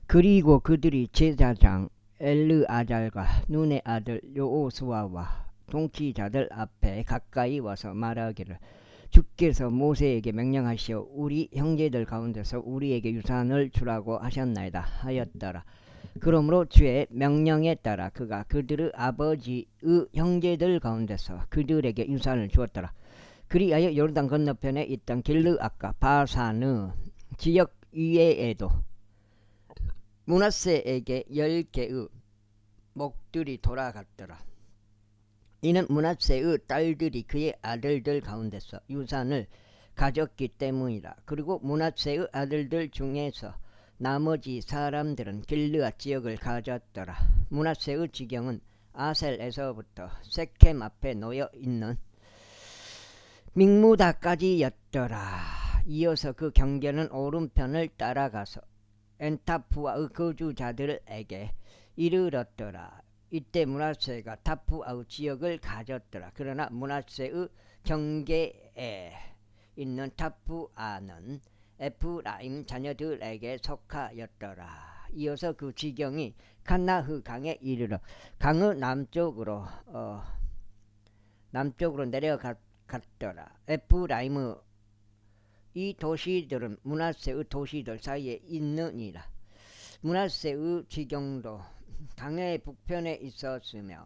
그리고 그들이 제사장 엘르아잘과 눈의 아들 여호수아와 동치자들 앞에 가까이 와서 말하기를 주께서 모세에게 명령하시어 우리 형제들 가운데서 우리에게 유산을 주라고 하셨나이다 하였더라. 그러므로 주의 명령에 따라 그가 그들의 아버지의 형제들 가운데서 그들에게 유산을 주었더라. 그리하여 요르단 건너편에 있던 길르앗과 바산의 지역 이외에도 므낫세에게 10개의 목들이 돌아갔더라. 이는 므낫세의 딸들이 그의 아들들 가운데서 유산을 가졌기 때문이라. 그리고 므낫세의 아들들 중에서 나머지 사람들은 길르앗 지역을 가졌더라. 므낫세의 지경은 아셀에서부터 세켐 앞에 놓여 있는 믹무다까지였더라. 이어서 그 경계는 오른편을 따라가서 엔타푸아의 거주자들에게 이르렀더라. 이때 므낫세가 타푸아의 지역을 가졌더라. 그러나 므낫세의 경계에 있는 타푸아는 에프라임 자녀들에게 속하였더라. 이어서 그 지경이 칸나흐 강에 이르러 강의 남쪽으로 내려갔더라. 에프라임의 이 도시들은 므낫세의 도시들 사이에 있느니라. 므낫세의 지경도 강의 북편에 있었으며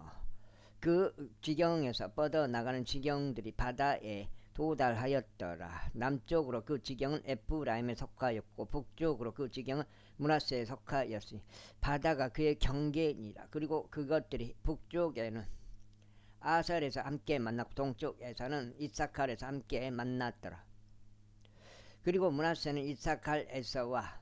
그 지경에서 뻗어나가는 지경들이 바다에 도달하였더라. 남쪽으로 그 지경은 에프라임에 속하였고 북쪽으로 그 지경은 므낫세에 속하였으니 바다가 그의 경계니라. 그리고 그것들이 북쪽에는 아셀에서 함께 만났고 동쪽에서는 이사칼에서 함께 만났더라. 그리고 므낫세는 이사칼에서와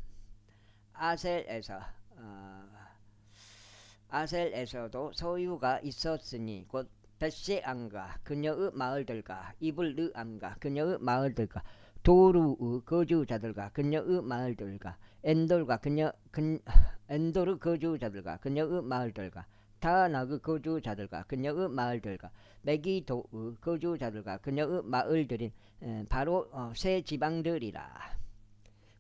아셀에서도 소유가 있었으니 곧 벳세안과 그녀의 마을들과 이블르암과 그녀의 마을들과 도루의 거주자들과 그녀의 마을들과 엔돌의 거주자들과 그녀의 마을들과 타낙의 거주자들과 그녀의 마을들과 메기도의 거주자들과 그녀의 마을들인 바로 세 지방들이라.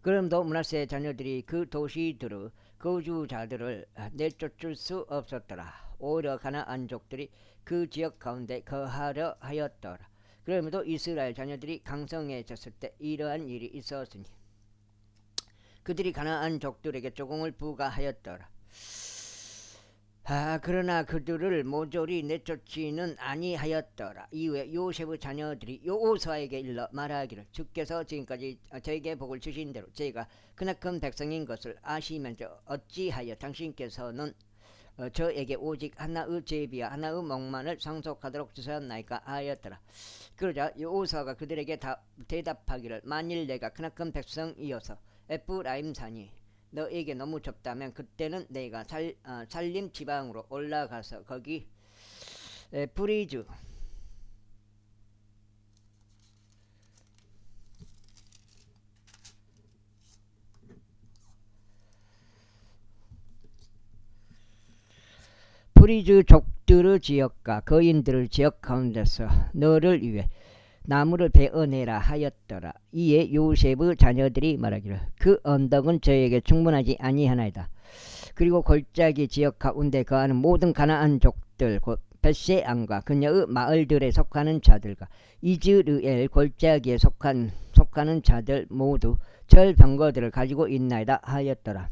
그럼도 므낫세 자녀들이 그 도시들의 거주자들을 내쫓을 수 없었더라. 오히려 가나안족들이 그 지역 가운데 거하려 하였더라. 그럼에도 이스라엘 자녀들이 강성해졌을 때 이러한 일이 있었으니 그들이 가나안족들에게 조공을 부과하였더라. 그러나 그들을 모조리 내쫓지는 아니하였더라. 이후에 요셉의 자녀들이 여호수아에게 일러 말하기를 주께서 지금까지 저에게 복을 주신 대로 저희가 크나큰 백성인 것을 아시면서 어찌하여 당신께서는 저에게 오직 하나의 제비와 하나의 목만을 상속하도록 주셨나이까 하였더라. 그러자 여호수아가 그들에게 대답하기를 만일 내가 크나큰 백성이어서 에프라임 산이 너에게 너무 좁다면 그때는 내가 살림 지방으로 올라가서 거기 브리즈 족들의 지역과 거인들의 지역 가운데서 너를 위해 나무를 베어내라 하였더라. 이에 요셉의 자녀들이 말하기를 그 언덕은 저에게 충분하지 아니하나이다. 그리고 골짜기 지역 가운데 거하는 모든 가나안족들 곧 벳세안과 그녀의 마을들에 속하는 자들과 이즈르엘 골짜기에 속하는 자들 모두 철병거들을 가지고 있나이다 하였더라.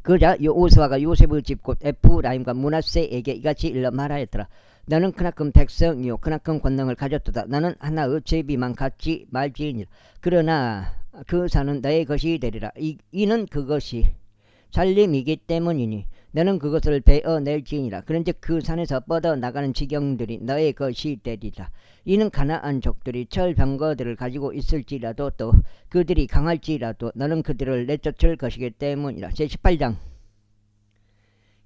그러자 여호수아가 요셉의 집 곧 에프라임과 므낫세에게 이같이 일러 말하였더라. 너는 크나큰 백성이요 크나큰 권능을 가졌도다. 나는 하나의 제비만 갖지 말지니라. 그러나 그 산은 너의 것이 되리라. 이는 그것이 살림이기 때문이니 너는 그것을 베어낼지니라. 그런즉 그 산에서 뻗어나가는 지경들이 너의 것이 되리라. 이는 가나안족들이 철병거들을 가지고 있을지라도 또 그들이 강할지라도 너는 그들을 내쫓을 것이기 때문이라. 제18장.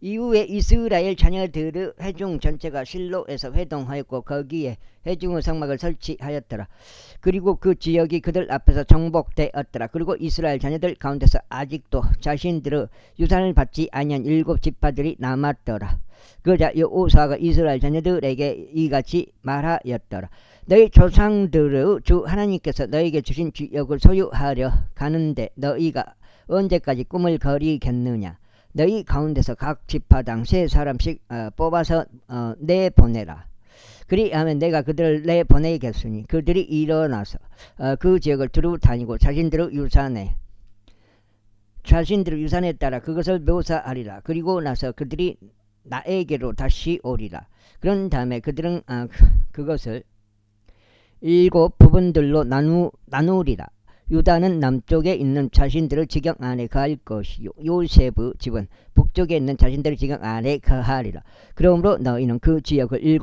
이후에 이스라엘 자녀들의 회중 전체가 실로에서 회동하였고 거기에 회중의 성막을 설치하였더라. 그리고 그 지역이 그들 앞에서 정복되었더라. 그리고 이스라엘 자녀들 가운데서 아직도 자신들의 유산을 받지 아니한 7지파들이 남았더라. 그러자 여호수아가 이스라엘 자녀들에게 이같이 말하였더라. 너희 조상들의 주 하나님께서 너희에게 주신 지역을 소유하려 가는데 너희가 언제까지 꿈을 거리겠느냐. 너희 가운데서 각 지파당 3사람씩 뽑아서 내보내라. 그리하면 내가 그들을 내보내겠으니 그들이 일어나서 그 지역을 두루 다니고 자신들의 유산에 따라 그것을 묘사하리라. 그리고 나서 그들이 나에게로 다시 오리라. 그런 다음에 그들은 그것을 7 부분들로 나누리라. 유다는 남쪽에 있는 자신들의 지경 안에 거할 것이요 요셉의 집은 북쪽에 있는 자신들의 지경 안에 거하리라. 그러므로 너희는 그 지역을 7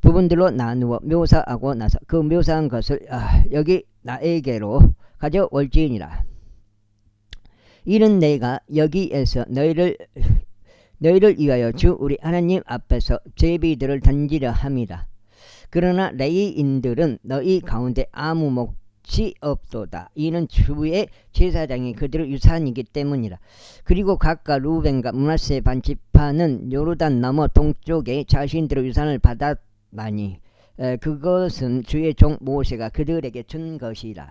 부분들로 나누어 묘사하고 나서 그 묘사한 것을 여기 나에게로 가져올지니라. 이는 내가 여기에서 너희를 위하여 주 우리 하나님 앞에서 제비들을 던지려 함이라. 그러나 레위인들은 너희 가운데 아무 몫이 없도다. 이는 주의 제사장이 그들의 유산이기 때문이라. 그리고 각각 루벤과 므낫세 반지파는 요르단 너머 동쪽에 자신들의 유산을 받았나니 그것은 주의 종 모세가 그들에게 준 것이라.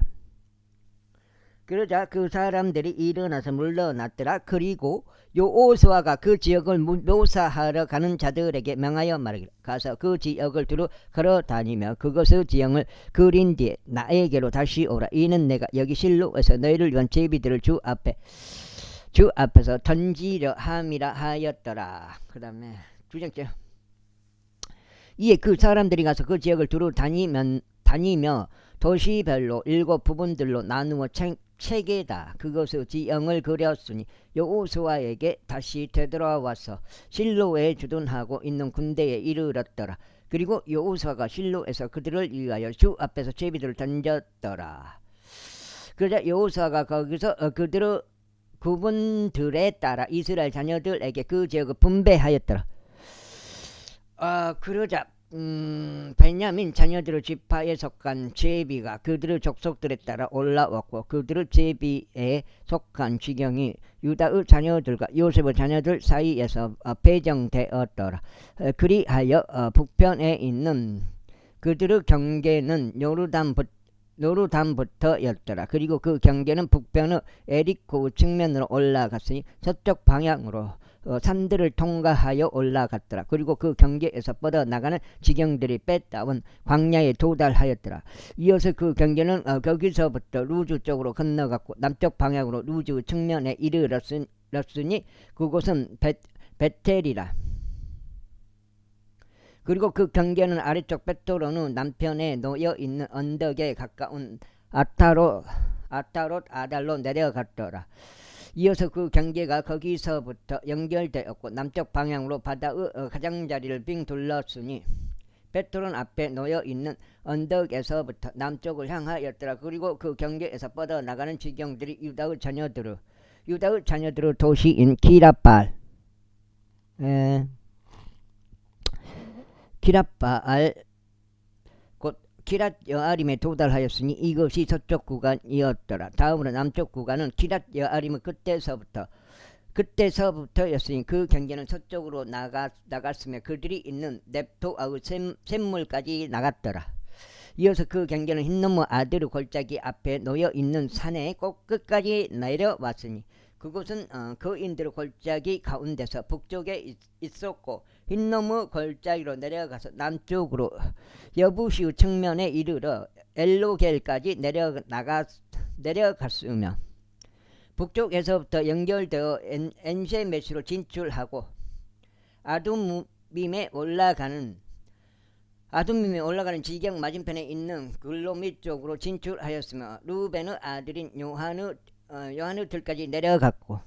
그러자 그 사람들이 일어나서 물러났더라. 그리고 여호수아가 그 지역을 묘사하러 가는 자들에게 명하여 말하기를 가서 그 지역을 두루 걸어다니며 그것의 지형을 그린 뒤에 나에게로 다시 오라. 이는 내가 여기 실로에서 너희를 위한 제비들을 주 앞에서 던지려 함이라 하였더라. 그 다음에 주장점. 이에 그 사람들이 가서 그 지역을 두루 다니며 도시별로 7 부분들로 나누어 책에다 그것의 지형을 그렸으니 여호수아에게 다시 되돌아와서 실로에 주둔하고 있는 군대에 이르렀더라. 그리고 여호수아가 실로에서 그들을 위하여 주 앞에서 제비들을 던졌더라. 그러자 여호수아가 거기서 그들의 구분들에 따라 이스라엘 자녀들에게 그 지역을 분배하였더라. 그러자 베냐민 자녀들의 지파에 속한 제비가 그들의 족속들에 따라 올라왔고 그들의 제비에 속한 지경이 유다의 자녀들과 요셉의 자녀들 사이에서 배정되었더라. 그리하여 북편에 있는 그들의 경계는 요르단부터였더라. 그리고 그 경계는 북편의 에리코 측면으로 올라갔으니 서쪽 방향으로 산들을 통과하여 올라갔더라. 그리고 그 경계에서 뻗어나가는 지경들이 빼따온 광야에 도달하였더라. 이어서 그 경계는 거기서부터 루즈 쪽으로 건너갔고 남쪽 방향으로 루즈 측면에 이르렀으니 그곳은 베텔이라. 그리고 그 경계는 아래쪽 베토로는 남편에 놓여 있는 언덕에 가까운 아달로 내려갔더라. 이어서 그 경계가 거기서부터 연결되었고 남쪽 방향으로 바다의 가장자리를 빙 둘렀으니 베토론 앞에 놓여 있는 언덕에서부터 남쪽을 향하였더라. 그리고 그 경계에서 뻗어나가는 지경들이 유다의 자녀들의 도시인 기랏바알 곧 기랏 여아림에 도달하였으니 이것이 서쪽 구간이었더라. 다음으로 남쪽 구간은 기랏 여아림의 그때서부터였으니 그 경계는 서쪽으로 나갔으며 그들이 있는 넵토아의 샘물까지 나갔더라. 이어서 그 경계는 흰너머 아들의 골짜기 앞에 놓여 있는 산의 끝까지 내려왔으니 그곳은 거인들의 골짜기 가운데서 북쪽에 있었고 흰너머 골짜기로 내려가서 남쪽으로 여부시의 측면에 이르러 엘로겔까지 내려갔으며 북쪽에서부터 연결되어 엔셰메시로 진출하고 아둠밈에 올라가는 지경 맞은편에 있는 글로밋 쪽으로 진출하였으며 루벤의 아들인 요한의 들까지 내려갔고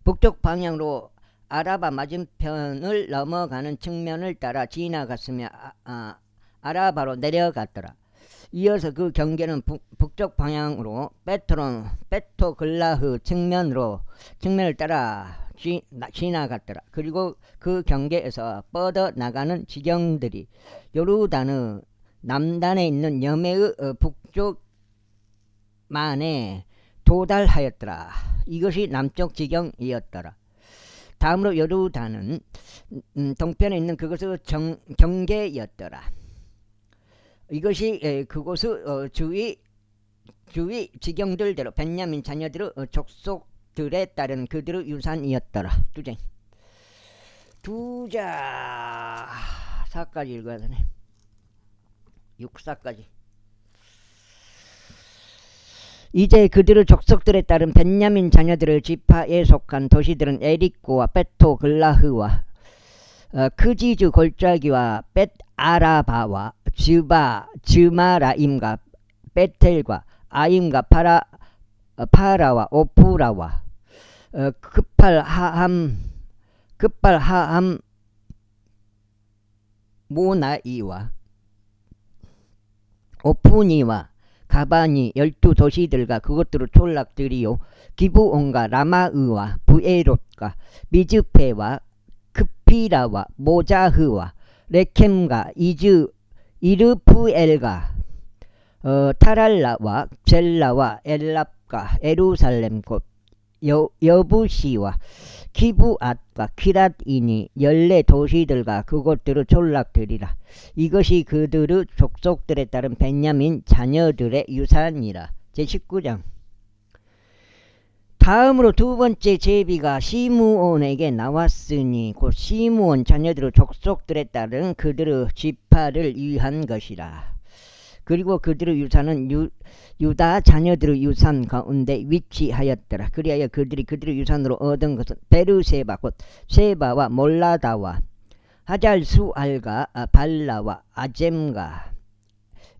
북쪽 방향으로 아라바 맞은편을 넘어가는 측면을 따라 지나갔으며 아라바로 내려갔더라. 이어서 그 경계는 북쪽 방향으로 베토글라흐 측면을 따라 지나갔더라. 그리고 그 경계에서 뻗어나가는 지경들이 요르단의 남단에 있는 여매의 북쪽만에 도달하였더라. 이것이 남쪽 지경이었더라. 다음으로 요르단은 동편에 있는 그것의 경계였더라. 이것이 그곳의 주위 주위 지경들대로 벤야민 자녀들의 족속들에 따른 그들의 유산이었더라. 두자 4까지 읽어야 되네. 6사까지. 이제 그들의 족속들에 따른 벤야민 자녀들의 지파에 속한 도시들은 에리코와 베토글라흐와 크지즈 골짜기와 벳아라바와 즈마라임과 베텔과 아임과 파라와 오프라와 급발하함 모나이와 오프니와 가바니 12도시들과 그것들의 촌락들이요 기브온과 라마의와 부에롯과 미즈페와 크피라와 모자흐와 레켐과 이르푸엘과 타랄라와 젤라와 엘랍과 에루살렘 곧 여부시와 키부앗과 키랏이니 14도시들과 그곳들의 촌락들이라. 이것이 그들의 족속들에 따른 벤야민 자녀들의 유산이라. 제19장. 다음으로 두 번째 제비가 시므온에게 나왔으니 곧 시므온 자녀들의 족속들에 따른 그들의 지파를 위한 것이라. 그리고 그들의 유산은 유다 자녀들의 유산 가운데 위치하였더라. 그리하여 그들이 그들의 유산으로 얻은 것은 베르세바 곧 세바와 몰라다와 하잘수알과 발라와 아젬과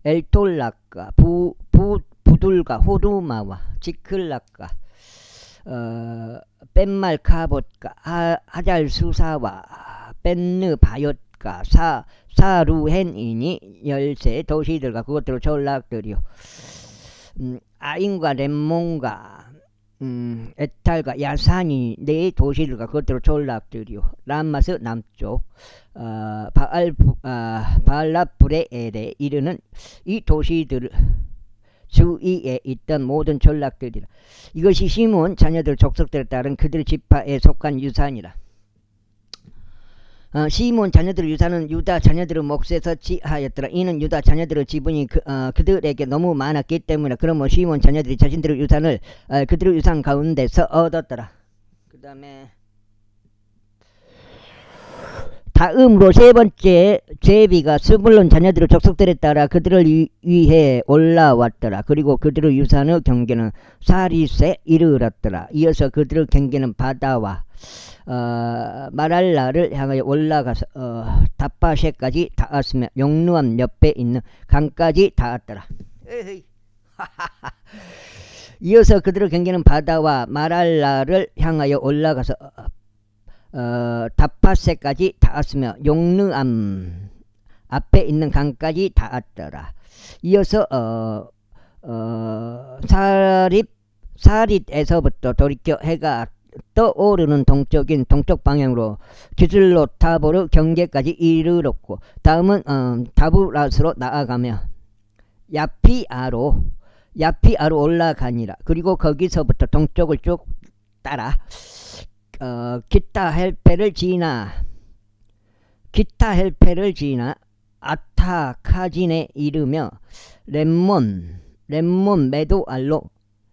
엘톨락과 부둘과 호르마와 지클락과 벤말카봇과 하잘수사와 벤느바옅과 사루헨이니 13도시들과 그것들의 촌락들이요 아인과 렘몬과 에탈과 야산이 4도시들과 그것들의 촌락들이요 람마스 남쪽 바알라브레엘에 이르는 이 도시들 주위에 있던 모든 촌락들이라. 이것이 시므온 자녀들 족속들에 따른 그들 지파에 속한 유산이라. 시므온 자녀들의 유산은 유다 자녀들의 몫에서 지하였더라. 이는 유다 자녀들의 지분이 그들에게 너무 많았기 때문에 그러므로 시므온 자녀들이 자신들의 유산을 그들의 유산 가운데서 얻었더라. 그 다음에 다음으로 세 번째 제비가 스불론 자녀들의 족속들에 따라 그들을 위해 올라왔더라. 그리고 그들의 유산의 경계는 사리세 이르렀더라. 이어서 그들의 경계는 바다와 마랄라를 향하여 올라가서 다파셰까지 닿았으며 용루암 옆에 있는 강까지 닿았더라. 이어서 그들의 경계는 바다와 마랄라를 향하여 올라가서 다파세까지 닿았으며 용르암 앞에 있는 강까지 닿았더라. 이어서 사릿에서부터 돌이켜 해가 떠오르는 동쪽인 동쪽 방향으로 기슬롯타보르 경계까지 이르렀고 다음은 다브라스로 나아가며 야피아로 올라가니라. 그리고 거기서부터 동쪽을 쭉 따라 기타헬페를 지나 아타카진에 이르며 렘몬 메도알로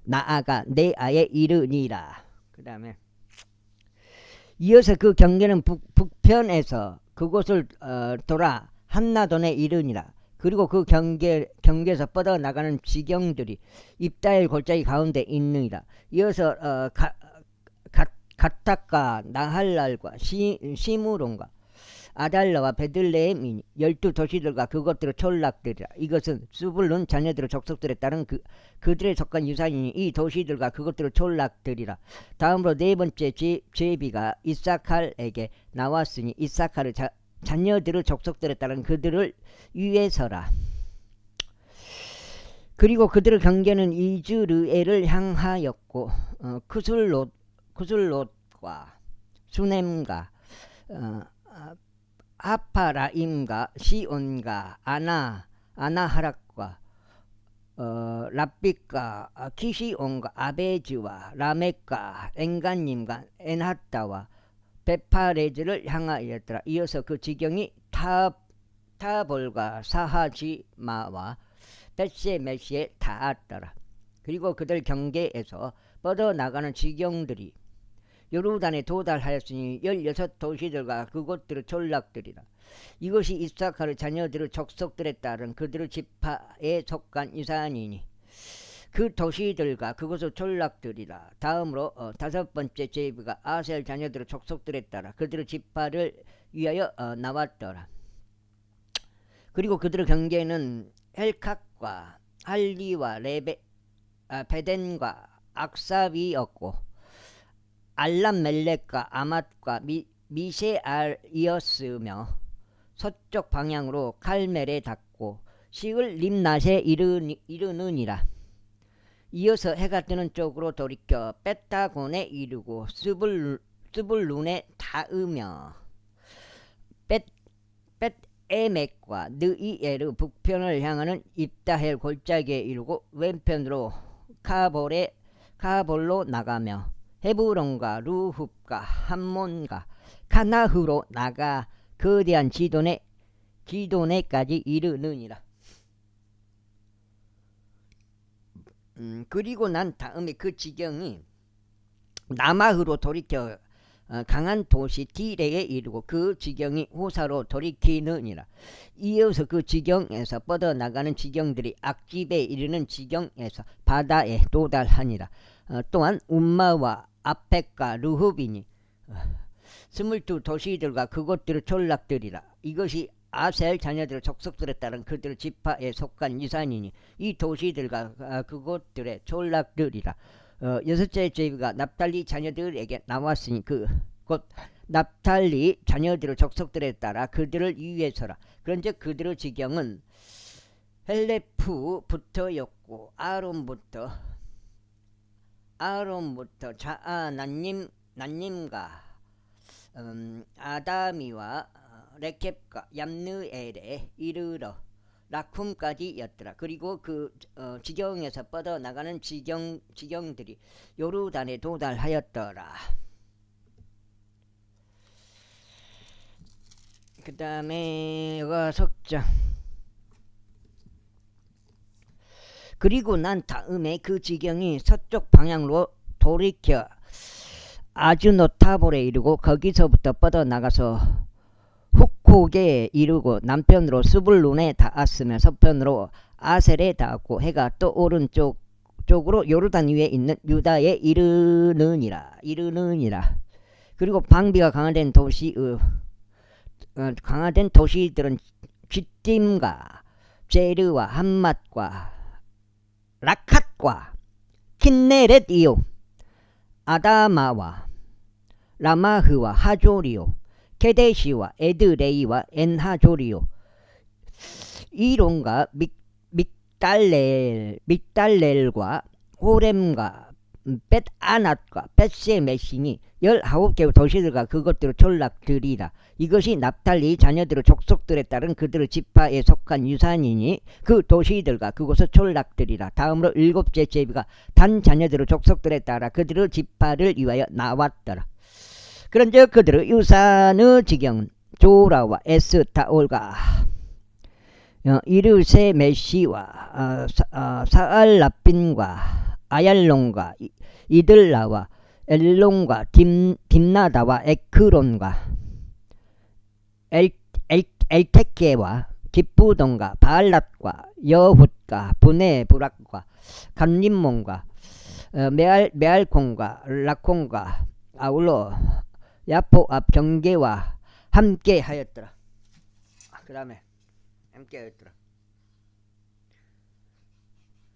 나아가 네아에 이르니라. 그 다음에 이어서 그 경계는 북편에서 그곳을 돌아 한나돈에 이르니라. 그리고 그 경계에서 뻗어나가는 지경들이 입다엘 골짜기 가운데 있느니라. 이어서 가탁과 나할랄과 시므론과 아달라와 베들레헴이니 12도시들과 그것들의 촌락들이라. 이것은 스불론 자녀들의 족속들에 따른 그들의 속한 유산이니 이 도시들과 그것들의 촌락들이라. 다음으로 네 번째 제비가 이사칼에게 나왔으니 이사칼의 자녀들의 족속들에 따른 그들을 위해서라. 그리고 그들의 경계는 이즈르엘을 향하였고 쿠슬롯과 수넴과 아파라임과 시온과 아나하락과 랍빅과 키시온과 아베즈와 라멕과 엔간님과 엔하타와 베파레즈를 향하였더라. 이어서 그 지경이 타볼과 사하지마와 벳세메시에 닿았더라. 그리고 그들 경계에서 뻗어나가는 지경들이 요르단에 도달하였으니 16도시들과 그곳들의 촌락들이라. 이것이 이사카르 자녀들의 족속들에 따른 그들의 지파에 속한 유산이니 그 도시들과 그곳의 촌락들이라. 다음으로 다섯 번째 제비가 아셀 자녀들의 족속들에 따라 그들의 지파를 위하여 나왔더라. 그리고 그들의 경계는 헬캅과 할리와 베덴과 악사위였고 알람멜렉과 아맛과 미셰알이었으며 서쪽 방향으로 칼멜에 닿고 시을 림낫에 이르느니라. 이어서 해가 뜨는 쪽으로 돌이켜 벳다곤에 이르고 스불룬에 닿으며 벳에멕과 느이에르 북편을 향하는 입다헬 골짜기에 이르고 왼편으로 카볼로 나가며 헤브론과 루흡과 함몬과 카나흐로 나가 거대한 기도네까지 이르느니라. 그리고 난 다음에 그 지경이 남아흐로 돌이켜 강한 도시 디레에 이르고 그 지경이 호사로 돌이키느니라. 이어서 그 지경에서 뻗어나가는 지경들이 악집에 이르는 지경에서 바다에 도달하니라. 또한 움마와 아펙과 르흡이니 22도시들과 그곳들의 촌락들이라. 이것이 아셀 자녀들의 족속들에 따른 그들의 지파에 속한 유산이니 이 도시들과 그곳들의 촌락들이라. 여섯째 제비가 납달리 자녀들에게 나왔으니 곧 납달리 자녀들의 족속들에 따라 그들을 위해서라. 그런즉 그들의 지경은 헬레프부터였고 아론부터 난님과 아다미와 레켑과 얌느엘에 이르러 라쿰까지였더라. 그리고 그 지경에서 뻗어나가는 지경들이 요르단에 도달하였더라. 그 다음에 석장. 그리고 난 다음에 그 지경이 서쪽 방향으로 돌이켜 아즈노타볼에 이르고 거기서부터 뻗어나가서 훅콕에 이르고 남편으로 스불룬에 닿았으며 서편으로 아셀에 닿았고 해가 떠오른 쪽으로 요르단 위에 있는 유다에 이르느니라. 그리고 방비가 강화된 도시들은 기띔과 제르와 함맛과 라캇과 킨네렛이요 아다마와 라마흐와 하조리요 케데시와 에드레이와 엔하조리요 이론과 믹달렐과 호렘과 벳아낫과 벳세메시니 19개의 도시들과 그것들의 촌락들이라. 이것이 납달리 자녀들의 족속들에 따른 그들의 지파에 속한 유산이니 그 도시들과 그곳의 촌락들이라. 다음으로 일곱째 제비가 단 자녀들의 족속들에 따라 그들의 지파를 위하여 나왔더라. 그런즉 그들의 유산의 지경은 조라와 에스타올과 이르세메시와 사알라빈과 아얄론과 이들라와 엘론과 딥나다와 에크론과 엘테케와 기쁘돈과 바알랏과 여훗과 부네브락과 감림몬과 메알콘과 라콘과 아울러 야포 앞 경계와 함께 하였더라. 그 다음에 함께 하였더라.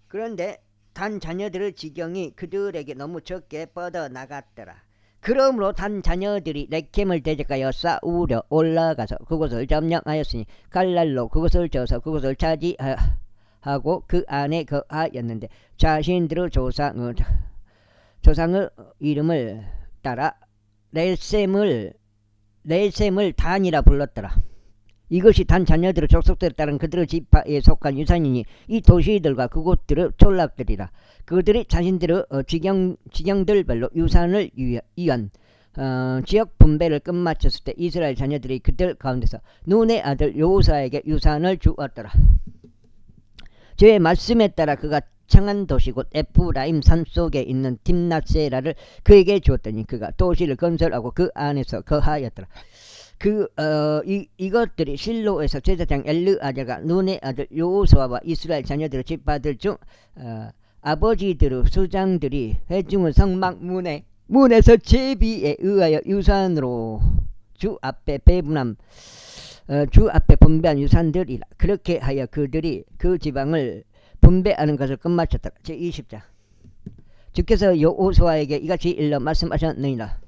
그런데 단 자녀들의 지경이 그들에게 너무 적게 뻗어나갔더라. 그러므로 단 자녀들이 레켐을 대적하여 싸우려 올라가서 그곳을 점령하였으니 갈랄로 그곳을 져서 그곳을 차지하고 그 안에 거하였는데 자신들의 조상의 이름을 따라 레셈을 단이라 불렀더라. 이것이 단 자녀들의 족속들에 따른 그들의 지파에 속한 유산이니 이 도시들과 그곳들의 촌락들이라. 그들이 자신들의 지경들별로 유산을 위한 지역 분배를 끝마쳤을 때 이스라엘 자녀들이 그들 가운데서 눈의 아들 요사에게 유산을 주었더라. 저의 말씀에 따라 그가 거창한 도시 곧 에프라임 산속에 있는 딥낫세라를 그에게 주었더니 그가 도시를 건설하고 그 안에서 거하였더라. 이것들이 실로에서 제사장 엘르아잘과 눈의 아들 여호수아와 이스라엘 자녀들의 집파들 중 아버지들의 수장들이 회중의 성막 문에서 제비에 의하여 유산으로 주 앞에 배분함 주 앞에 분배한 유산들이라. 그렇게 하여 그들이 그 지방을 분배하는 것을 끝마쳤더라. 제20장. 주께서 여호수아에게 이같이 일러 말씀하셨느니라.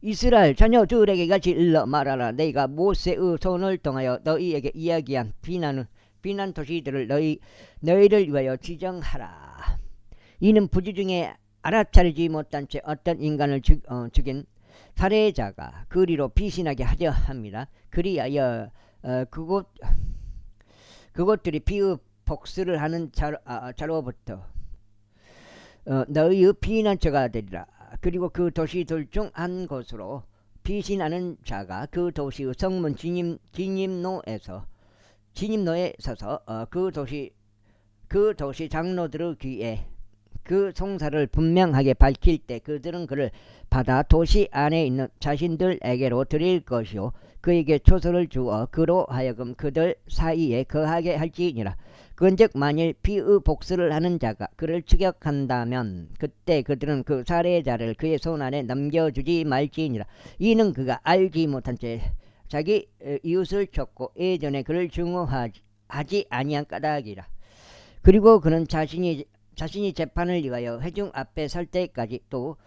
이스라엘 자녀들에게 이같이 일러 말하라. 내가 모세의 손을 통하여 너희에게 이야기한 비난 도시들을 너희를 위하여 지정하라. 이는 부지 중에 알아차리지 못한 채 어떤 인간을 죽인 살해자가 그리로 피신하게 하려 합니다. 그리하여 그것들이 피의 복수를 하는 자로부터 너희의 피난처가 되리라. 그리고 그 도시들 중 한 곳으로 피신하는 자가 그 도시의 성문 진입로에 서서 그 도시 장로들의 귀에 그 송사를 분명하게 밝힐 때 그들은 그를 받아 도시 안에 있는 자신들에게로 드릴 것이요 그에게 초소를 주어 그로 하여금 그들 사이에 거하게 할지니라. 그런즉 만일 피의 복수를 하는 자가 그를 추격한다면 그때 그들은 그 살해자를 그의 손 안에 넘겨주지 말지니라. 이는 그가 알지 못한 채 자기 이웃을 쳤고 예전에 그를 증오하지 아니한 까닭이라. 그리고 그는 자신이 재판을 위하여 회중 앞에 설 때까지 또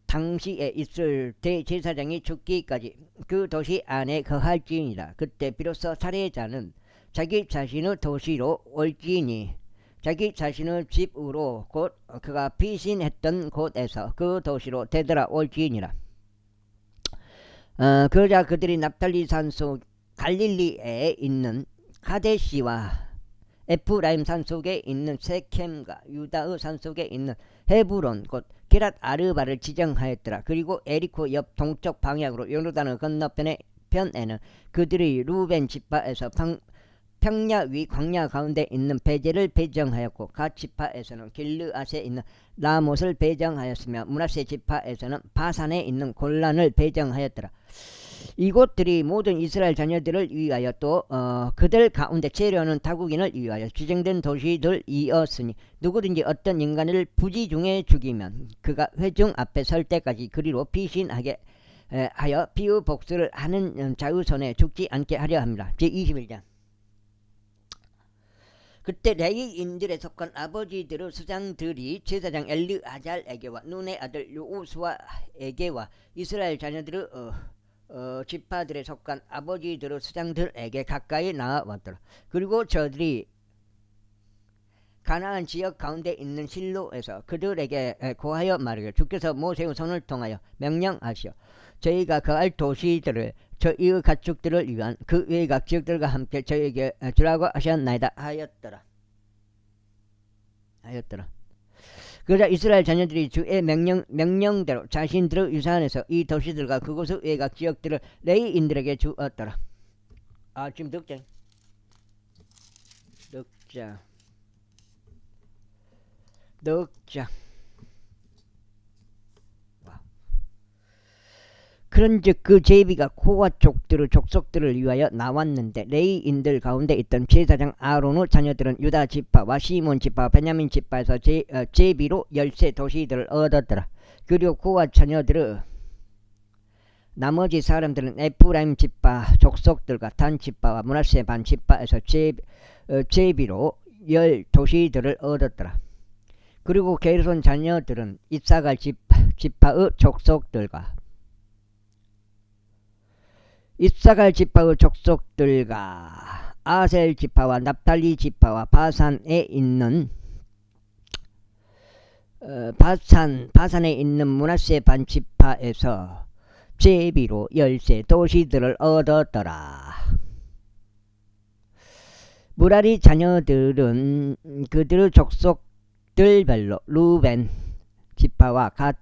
당시에 있을 대제사장이 죽기까지 그 도시 안에 거할지니라. 그때 비로소 살해자는 자기 자신의 도시로 올지니 자기 자신의 집으로 곧 그가 피신했던 곳에서 그 도시로 되돌아올지니라. 그러자 그들이 납달리 산속 갈릴리에 있는 가데시와 에프라임 산속에 있는 세켐과 유다의 산속에 있는 헤브론 곧 기랏 아르바를 지정하였더라. 그리고 에리코 옆 동쪽 방향으로 요르단의 건너편에는 그들이 루벤 지파에서 평야 위 광야 가운데 있는 베제를 배정하였고 갓 지파에서는 길르앗에 있는 라못을 배정하였으며 므낫세 지파에서는 바산에 있는 골란을 배정하였더라. 이곳들이 모든 이스라엘 자녀들을 위하여 또 그들 가운데 체류하는 타국인을 위하여 지정된 도시들이었으니 누구든지 어떤 인간을 부지 중에 죽이면 그가 회중 앞에 설 때까지 그리로 피신하게 하여 피의 복수를 하는 자의 손에 죽지 않게 하려 합니다. 제21장. 그때 레위인들에 속한 아버지들의 수장들이 제사장 엘르아잘에게와 눈의 아들 여호수아에게와 이스라엘 자녀들의 지파들에 속한 아버지들의 수장들에게 가까이 나아왔더라. 그리고 저들이 가나안 지역 가운데 있는 실로에서 그들에게 고하여 말하기를 주께서 모세의 손을 통하여 명령하시어 저희가 거할 도시들을 저희의 가축들을 위한 그 외의 각 지역들과 함께 저희에게 주라고 하셨나이다 하였더라. 그러자 이스라엘 자녀들이 주의 명령대로 자신들의 유산에서 이 도시들과 그곳의 외곽 지역들을 레위인들에게 주었더라. 지금 득장. 그런즉 그 제비가 코와 족속들을 위하여 나왔는데 레위인들 가운데 있던 제사장 아론의 자녀들은 유다 지파와 시몬 지파와 베냐민 지파에서 제비로 13 도시들을 얻었더라. 그리고 코와 자녀들의 나머지 사람들은 에프라임 지파 족속들과 단 지파와 므낫세 반 지파에서 제비로 10 도시들을 얻었더라. 그리고 게르손 자녀들은 이사갈 지파의 족속들과 아셀 지파와 납달리 지파와 바산에 있는 므낫세 반 지파에서 제비로 13 도시들을 얻었더라. 무라리 자녀들은 그들의 족속들별로 루벤 지파와 갓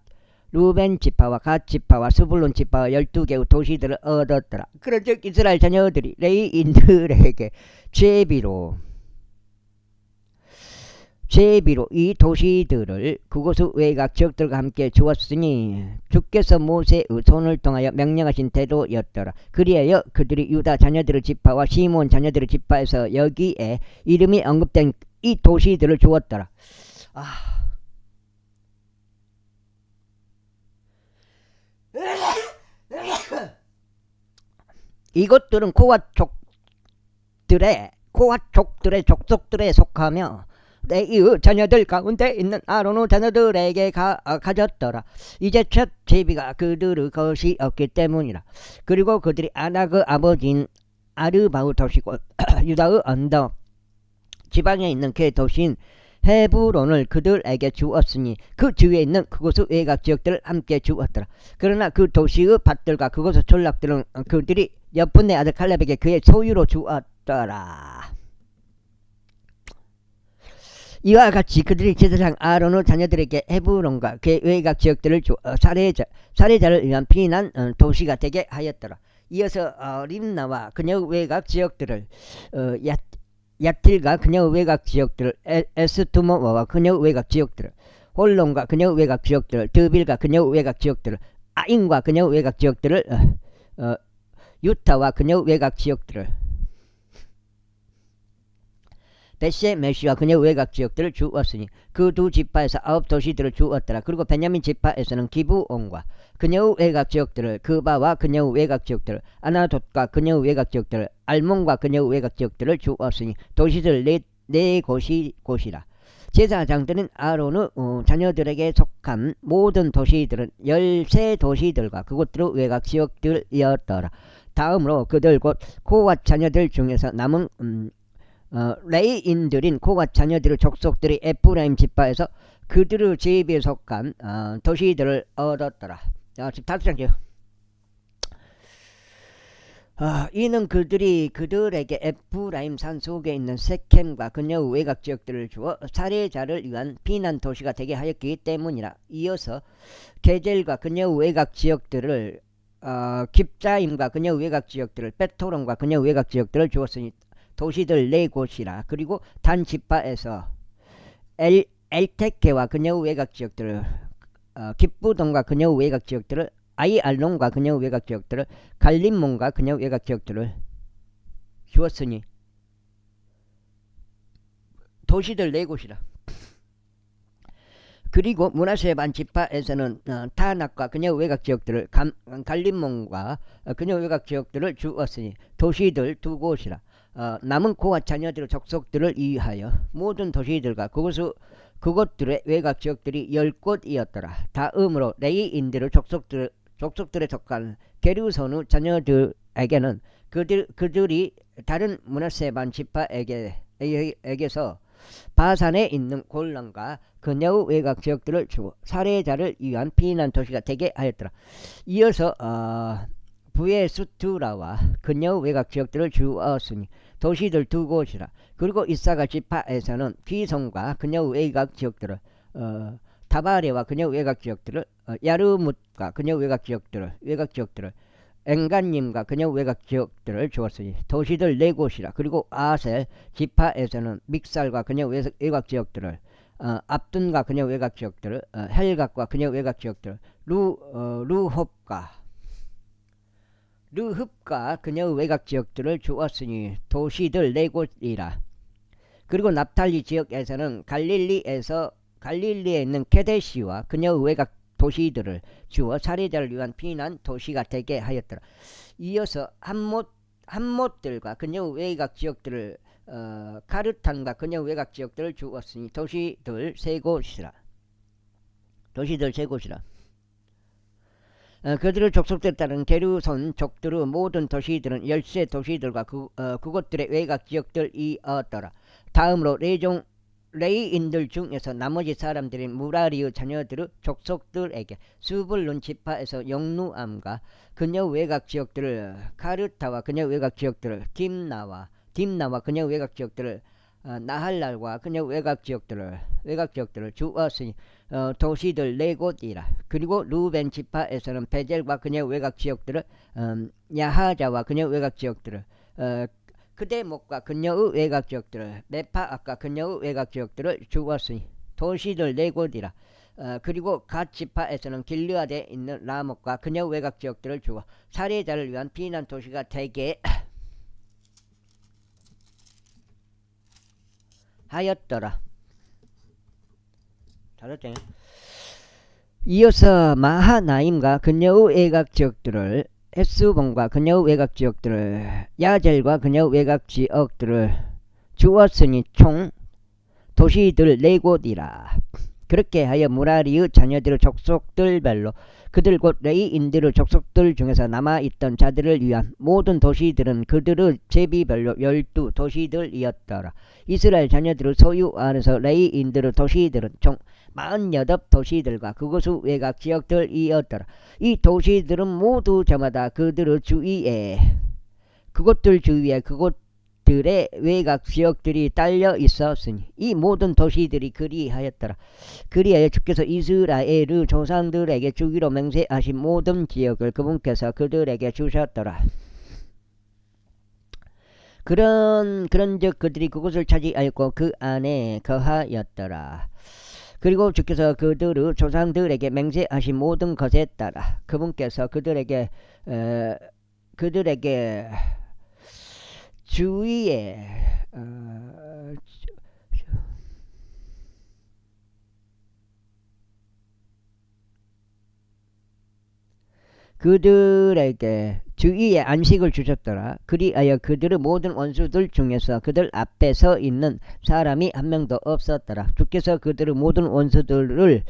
지파와 스불론 지파와 12개의 도시들을 얻었더라. 그런즉 이스라엘 자녀들이 레위인들에게 제비로 제비로 이 도시들을 그곳의 외곽 지역들과 함께 주었으니 주께서 모세의 손을 통하여 명령하신 대로였더라. 그리하여 그들이 유다 자녀들의 지파와 시몬 자녀들의 지파에서 여기에 이름이 언급된 이 도시들을 주었더라. 이것들은 코앗족들의 족속들에 속하며 레위의 자녀들 가운데 있는 아론의 자녀들에게 가졌더라. 이제 첫 제비가 그들의 것이 없기 때문이라. 그리고 그들이 아낙의 아버지인 아르바의 도시고 유다의 언덕 지방에 있는 그 도시인 헤브론을 그들에게 주었으니 그 주위에 있는 그곳의 외곽 지역들을 함께 주었더라. 그러나 그 도시의 밭들과 그곳의 전락들은 그들이 여분의 아들 칼렙에게 그의 소유로 주었더라. 이와 같이 그들이 제사장 아론의 자녀들에게 헤브론과 그 외곽 지역들을 살해자를 위한 피난 도시가 되게 하였더라. 이어서 림나와 그녀의 외곽 지역들을 야틸과 그녀의 외곽 지역들을 에스투모와 그녀의 외곽 지역들을 홀론과 그녀의 외곽 지역들을 드빌과 그녀의 외곽 지역들을 아인과 그녀의 외곽 지역들을 유타와 그녀의 외곽 지역들을 벳셰메시와 그녀의 외곽 지역들을 주었으니 그 두 지파에서 9도시들을 주었더라. 그리고 베냐민 지파에서는 기브온과 그녀의 외곽 지역들을 그바와 그녀의 외곽 지역들을 아나돗과 그녀의 외곽 지역들을 알몬과 그녀의 외곽 지역들을 주었으니 도시들 네 곳이라. 제사장들은 아론의 자녀들에게 속한 모든 도시들은 13도시들과 그곳들의 외곽 지역들이었더라. 다음으로 그들 곧 코앗 자녀들 중에서 남은 레이인들인 코앗 자녀들의 족속들이 에프라임 지파에서 그들의 제비에 속한 도시들을 얻었더라. 지금 다섯 장이요. 이는 그들이 그들에게 에프라임 산 속에 있는 세켐과 그녀의 외곽 지역들을 주어 살해자를 위한 피난 도시가 되게 하였기 때문이라. 이어서 게젤과 그녀의 외곽 지역들을 깁자임과 그녀의 외곽 지역들을 베토론과 그녀의 외곽 지역들을 주었으니 도시들 네 곳이라. 그리고 단 지파에서 엘테케와 그녀의 외곽 지역들을 깁부돈과 그녀의 외곽 지역들을 아이알론과 그녀의 외곽 지역들을 갈림몬과 그녀의 외곽 지역들을 주었으니 도시들 네 곳이라. 그리고 므낫세 반 지파에서는 타낙과 그녀의 외곽 지역들을 갈림몬과 그녀의 외곽 지역들을 주었으니 도시들 두 곳이라. 남은 코앗 자녀들의 족속들을 위하여 모든 도시들과 그곳들의 외곽 지역들이 10곳이었더라. 다음으로 레이인들의 족속들에 속한 게르손의 자녀들에게는 그들이 다른 므낫세 반 지파에게서 바산에 있는 골란과 그녀의 외곽 지역들을 주고 살해자를 위한 피난 도시가 되게 하였더라. 이어서 부에스투라와 그녀의 외곽 지역들을 주었으니 도시들 두 곳이라. 그리고 이사갈 지파에서는 귀송과 그녀의 외곽 지역들을 다바레와 그녀의 외곽 지역들을 야르뭇과 그녀의 외곽 지역들을 엔간님과 그녀의 외곽 지역들을 주었으니 도시들 네 곳이라. 그리고 아셀 지파에서는 믹살과 그녀의 외곽 지역들을 압둔과 그녀의 외곽 지역들을 헬각과 그녀의 외곽 지역들을 르흡과 그녀의 외곽 지역들을 주었으니 도시들 네 곳이라. 그리고 납탈리 지역에서는 갈릴리에 있는 케데시와 그녀의 외곽 도시들을 주어 살해자를 위한 피난 도시가 되게 하였더라. 이어서 함못들과 그녀의 외곽 지역들을 카르탄과 그녀의 외곽 지역들을 주었으니 도시들 세 곳이라. 그들의 족속들에 따른 게르손 족들의 모든 도시들은 13도시들과 그곳들의 외곽 지역들이었더라. 다음으로 레이인들 중에서 나머지 사람들인 무라리의 자녀들의 족속들에게 스불론 지파에서 영누암과 그녀 외곽 지역들을 카르타와 그녀 외곽 지역들을 딤나와 그녀 외곽 지역들을 나할랄과 그녀 외곽 지역들을 주었으니 도시들 네 곳이라. 그리고 루벤 지파에서는 베젤과 그녀 외곽 지역들을 야하자와 그녀 외곽 지역들을 그대 목과 그녀의 외곽 지역들을 메파 아까 그녀의 외곽 지역들을 주었으니 도시들 네 곳이라. 그리고 갓 지파에서는 길르앗에 있는 라못과 그녀의 외곽 지역들을 주어 살해자를 위한 피난 도시가 되게 하였더라. 잘했죠? 이어서 마하나임과 그녀의 외곽 지역들을 햇수본과 그녀의 외곽 지역들을 야젤과 그녀의 외곽 지역들을 주었으니 총 도시들 네 곳이라. 그렇게 하여 무라리의 자녀들의 족속들별로 그들 곧 레이인들의 족속들 중에서 남아있던 자들을 위한 모든 도시들은 그들의 제비별로 12도시들이었더라. 이스라엘 자녀들의 소유 안에서 레이인들의 도시들은 총 48도시들과 그곳의 외곽 지역들이었더라. 이 도시들은 모두 저마다 그들의 주위에 그곳들 주위에 그곳들의 외곽 지역들이 딸려 있었으니 이 모든 도시들이 그리하였더라. 그리하여 주께서 이스라엘의 조상들에게 주기로 맹세하신 모든 지역을 그분께서 그들에게 주셨더라. 그런즉 그들이 그곳을 차지하였고 그 안에 거하였더라. 그리고 주께서 그들의 조상들에게 맹세하신 모든 것에 따라 그분께서 그들에게 주위에 그들에게 주위에 안식을 주셨더라. 그리하여 그들의 모든 원수들 중에서 그들 앞에 서 있는 사람이 한 명도 없었더라. 주께서 그들의 모든 원수들을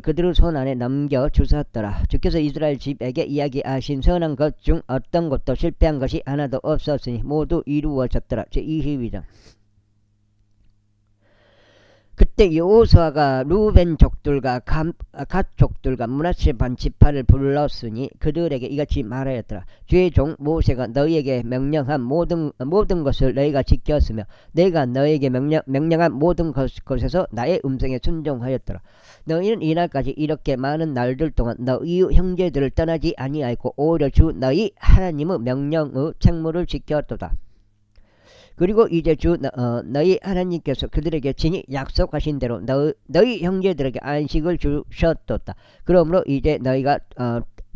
그들의 손 안에 넘겨 주셨더라. 주께서 이스라엘 집에게 이야기하신 선한 것 중 어떤 것도 실패한 것이 하나도 없었으니 모두 이루어졌더라. 제22장. 그때 여호수아가 루벤 족들과 갓 족들과 므낫세 반 지파를 불렀으니 그들에게 이같이 말하였더라. 주의 종 모세가 너희에게 명령한 모든 것을 너희가 지켰으며 내가 너희에게 명령한 모든 것에서 나의 음성에 순종하였더라. 너희는 이날까지 이렇게 많은 날들 동안 너희 형제들을 떠나지 아니하였고 오히려 주 너희 하나님의 명령의 책무를 지켰도다. 그리고 이제 주 너희 하나님께서 그들에게 친히 약속하신 대로 너희 형제들에게 안식을 주셨도다. 그러므로 이제 너희가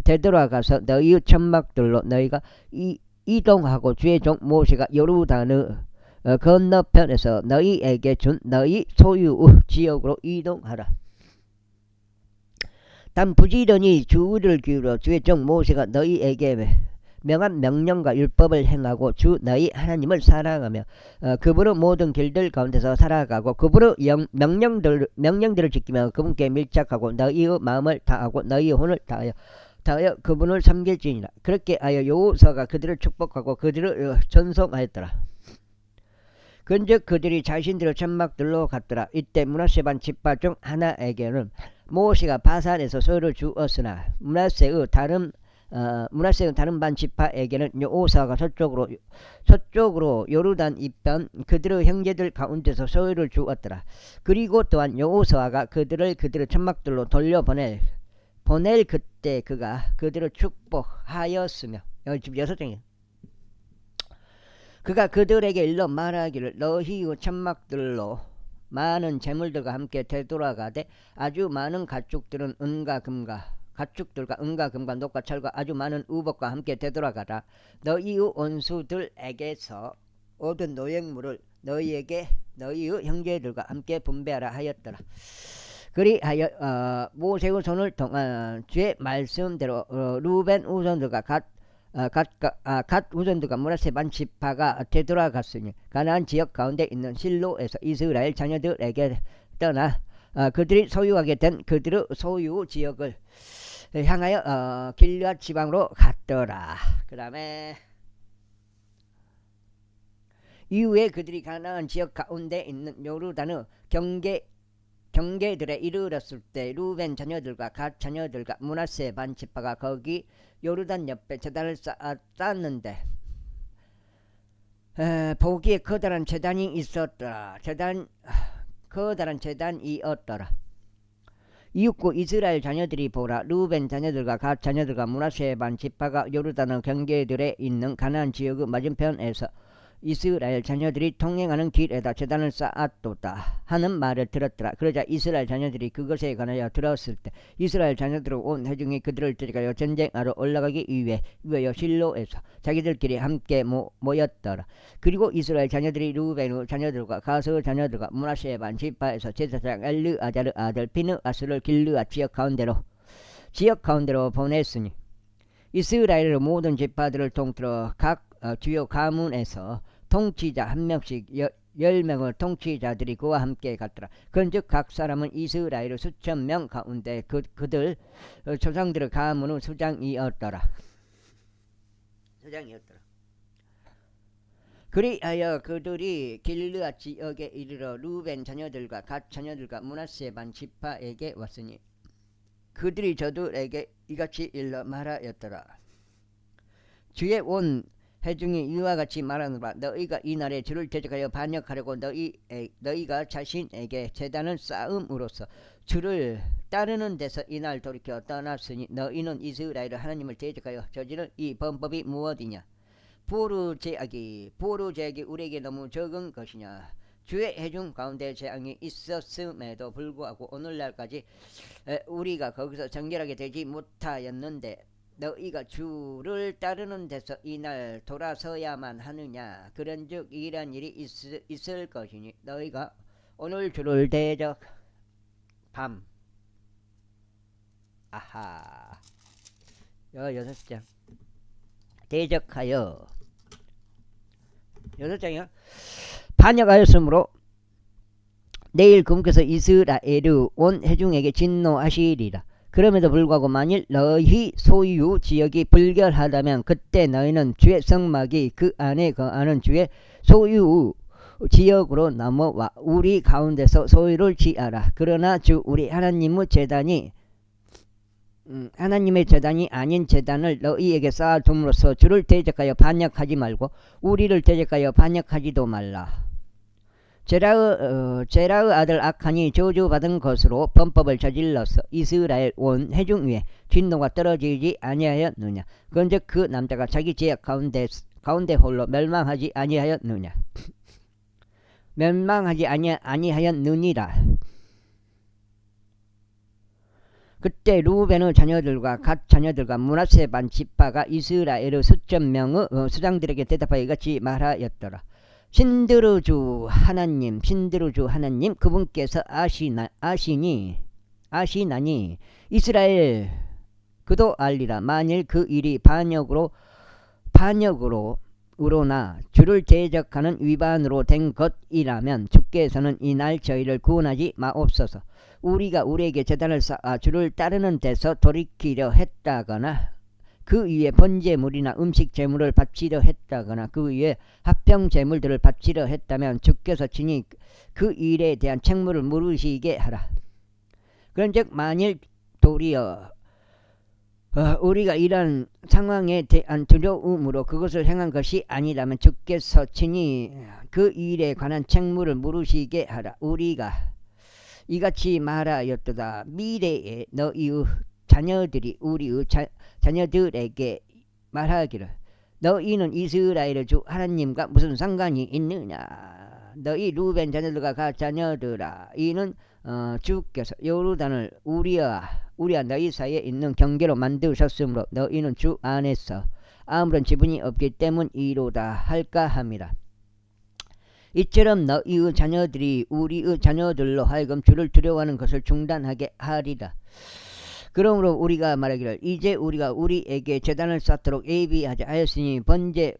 되돌아가서 너희의 천막들로 너희가 이동하고 주의 종 모세가 요르단의 건너편에서 너희에게 준 너희 소유의 지역으로 이동하라. 단 부지런히 주의를 기울여 주의 종 모세가 너희에게 명한 명령과 율법을 행하고 주 너희 하나님을 사랑하며 그분의 모든 길들 가운데서 살아가고 그분의 명령들을 지키며 그분께 밀착하고 너희의 마음을 다하고 너희의 혼을 다하여 그분을 섬길지니라. 그렇게 하여 여호수아가 그들을 축복하고 그들을 전송하였더라. 그런즉 그들이 자신들의 천막들로 갔더라. 이때 므낫세 반 지파 중 하나에게는 모세가 바산에서 소유를 주었으나 므낫세의 다른 반 지파에게는 여호수아가 서쪽으로 요르단 이편 그들의 형제들 가운데서 소유를 주었더라. 그리고 또한 여호수아가 그들의 천막들로 돌려보낼 그때 그가 그들을 축복하였으며 지금 6장이에요. 그가 그들에게 일러 말하기를 너희의 천막들로 많은 재물들과 함께 되돌아가되 아주 많은 가축들과 은과 금과 녹과 철과 아주 많은 우복과 함께 되돌아가라. 너희의 원수들에게서 얻은 노획물을 너희에게 너희의 형제들과 함께 분배하라 하였더라. 그리하여 모세의 손을 통한 주의 말씀대로 루벤 우선들과 갓 우선들과 므낫세 반 지파가 되돌아갔으니 가나안 지역 가운데 있는 실로에서 이스라엘 자녀들에게 떠나 그들이 소유하게 된 그들의 소유 지역을 향하여 길르앗 지방으로 갔더라. 그 다음에 이후에 그들이 가나안 지역 가운데 있는 요르단의 경계들에 이르렀을 때 루벤 자녀들과 갓 자녀들과 므낫세 반 지파가 거기 요르단 옆에 제단을 쌓았는데 보기에 커다란 제단이 있었더라. 커다란 제단이었더라. 이윽고 이스라엘 자녀들이 보라. 루벤 자녀들과 갓 자녀들과 므낫세 반 지파가 요르단의 경계들에 있는 가나안 지역의 맞은편에서 이스라엘 자녀들이 통행하는 길에다 제단을 쌓았도다 하는 말을 들었더라. 그러자 이스라엘 자녀들이 그것에 관하여 들었을 때 이스라엘 자녀들은 온 회중이 그들을 데려가여 전쟁하러 올라가기 위하여 실로에서 자기들끼리 함께 모였더라. 그리고 이스라엘 자녀들이 루벤의 자녀들과 가스 자녀들과 므낫세 반 지파에서 제사장 엘르아자르 아들 비느아스를 길르앗 지역 가운데로 보냈으니 이스라엘의 모든 지파들을 통틀어 각 주요 가문에서 통치자 한 명씩 10명의 통치자들이 그와 함께 갔더라. 그런즉 각 사람은 이스라엘의 수천 명 가운데 그들 조상들의 가문의 수장이었더라. 그리하여 그들이 길르앗 지역에 이르러 루벤 자녀들과 갓 자녀들과 므낫세 반 지파에게 왔으니 그들이 저들에게 이같이 일러 말하였더라. 주의 온 회중이 이와 같이 말하노라. 너희가 이날에 주를 대적하여 반역하려고 너희가 자신에게 제단을 쌓음으로써 주를 따르는 데서 이날 돌이켜 떠났으니 너희는 이스라엘 하나님을 대적하여 저지른 이 범법이 무엇이냐? 보루 제약이 우리에게 너무 적은 것이냐? 주의 회중 가운데 재앙이 있었음에도 불구하고 오늘날까지 우리가 거기서 정결하게 되지 못하였는데 너희가 주를 따르는 데서 이날 돌아서야만 하느냐? 그런즉 이런 일이 있을 것이니 너희가 오늘 주를 대적 밤 아하 6장 대적하여 6장이요 반역하였으므로 내일 그분께서 이스라엘의 온 회중에게 진노하시리라. 그럼에도 불구하고 만일 너희 소유 지역이 불결하다면 그때 너희는 주의 성막이 그 안에 거하는 주의 소유 지역으로 넘어와 우리 가운데서 소유를 취하라. 그러나 주 우리 하나님의 제단이 하나님의 제단이 아닌 제단을 너희에게 쌓아둠으로써 주를 대적하여 반역하지 말고 우리를 대적하여 반역하지도 말라. 제라의 아들 악한이 저주받은 것으로 범법을 저질러서 이스라엘 온 회중 위에 진노가 떨어지지 아니하였느냐? 그런즉 그 남자가 자기 지역 가운데 홀로 멸망하지 아니하였느냐? 멸망하지 아니하였느니라. 그때 루벤의 자녀들과 갓 자녀들과 므낫세 반 지파가 이스라엘의 수천 명의 수장들에게 대답하여 이같이 말하였더라. 신드로주 하나님 그분께서 아시나니 이스라엘 그도 알리라. 만일 그 일이 반역으로나 주를 대적하는 위반으로 된 것이라면 주께서는 이날 저희를 구원하지 마옵소서. 우리가 우리에게 제단을 쌓아 주를 따르는 데서 돌이키려 했다거나 그 위에 번제물이나 음식 제물을 바치려 했다거나 그 위에 합병 제물들을 바치려 했다면 주께서 친히 그 일에 대한 책무를 물으시게 하라. 그런즉 만일 도리어 우리가 이런 상황에 대한 두려움으로 그것을 행한 것이 아니라면 주께서 친히 그 일에 관한 책무를 물으시게 하라. 우리가 이같이 말하였도다. 미래에 너희의 자녀들이 우리의 자녀들에게 말하기를 너희는 이스라엘의 주 하나님과 무슨 상관이 있느냐? 너희 루벤 자녀들과 갓 자녀들아, 이는 주께서 요르단을 우리와 너희 사이에 있는 경계로 만드셨으므로 너희는 주 안에서 아무런 지분이 없기 때문이로다 할까 함이라. 이처럼 너희의 자녀들이 우리의 자녀들로 하여금 주를 두려워하는 것을 중단하게 하리라. 그러므로 우리가 말하기를 이제 우리가 우리에게 제단을 쌓도록 예비하자 하였으니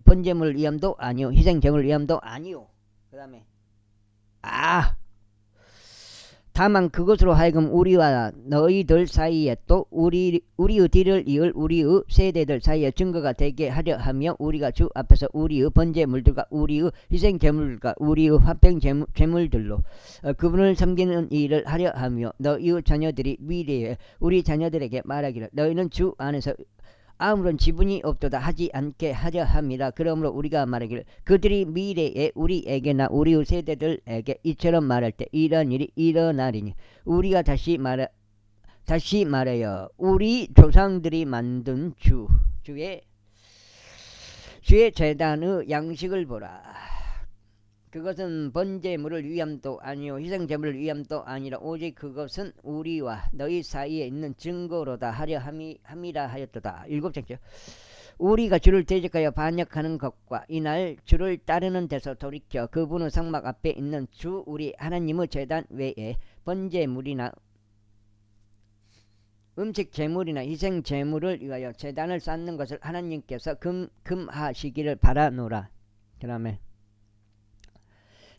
번제물 위함도 아니요 희생제물 위함도 아니요. 그 다음에 다만 그것으로 하여금 우리와 너희들 사이에 또 우리의 뒤를 이을 우리의 세대들 사이에 증거가 되게 하려 하며 우리가 주 앞에서 우리의 번제물들과 우리의 희생제물과 우리의 화평제물들로 그분을 섬기는 일을 하려 하며 너희의 자녀들이 미래에 우리 자녀들에게 말하기를 너희는 주 안에서 아무런 지분이 없도다 하지 않게 하려 함이라. 그러므로 우리가 말하기를 그들이 미래에 우리에게나 우리의 세대들에게 이처럼 말할 때 이런 일이 일어나리니 우리가 다시 말하여 우리 조상들이 만든 주의 제단의 양식을 보라. 그것은 번제물을 위함도 아니요 희생제물을 위함도 아니라 오직 그것은 우리와 너희 사이에 있는 증거로다 하려 함이라 하였도다. 7장째. 우리가 주를 대적하여 반역하는 것과 이날 주를 따르는 데서 돌이켜 그분의 성막 앞에 있는 주 우리 하나님의 제단 외에 번제물이나 음식 제물이나 희생 제물을 위하여 제단을 쌓는 것을 하나님께서 금하시기를 바라노라. 그 다음에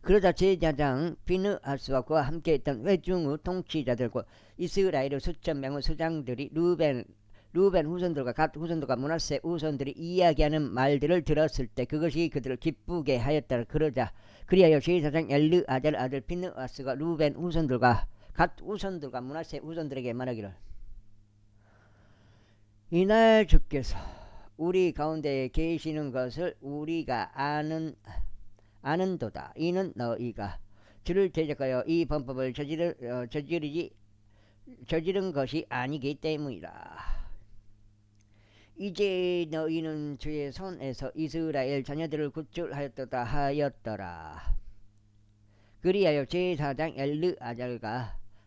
그러자 제사장 비느하스와 그와 함께 있던 회중의 통치자들과 이스라엘의 수천 명의 수장들이 루벤 후손들과 갓 후손들과 므낫세 후손들이 이야기하는 말들을 들었을 때 그것이 그들을 기쁘게 하였더라. 그리하여 제사장 엘르아잘 아들 비느하스가 루벤 후손들과 갓 후손들과 므낫세 후손들에게 말하기를 이날 주께서 우리 가운데 계시는 것을 우리가 아는도다. 이는 너희가 주를 대적하여 이 범법을 저지른 것이 아니기 때문이라. 이제 너희는 주의 손에서 이스라엘 자녀들을 구출하였도다 하였더라. 그리하여 제사장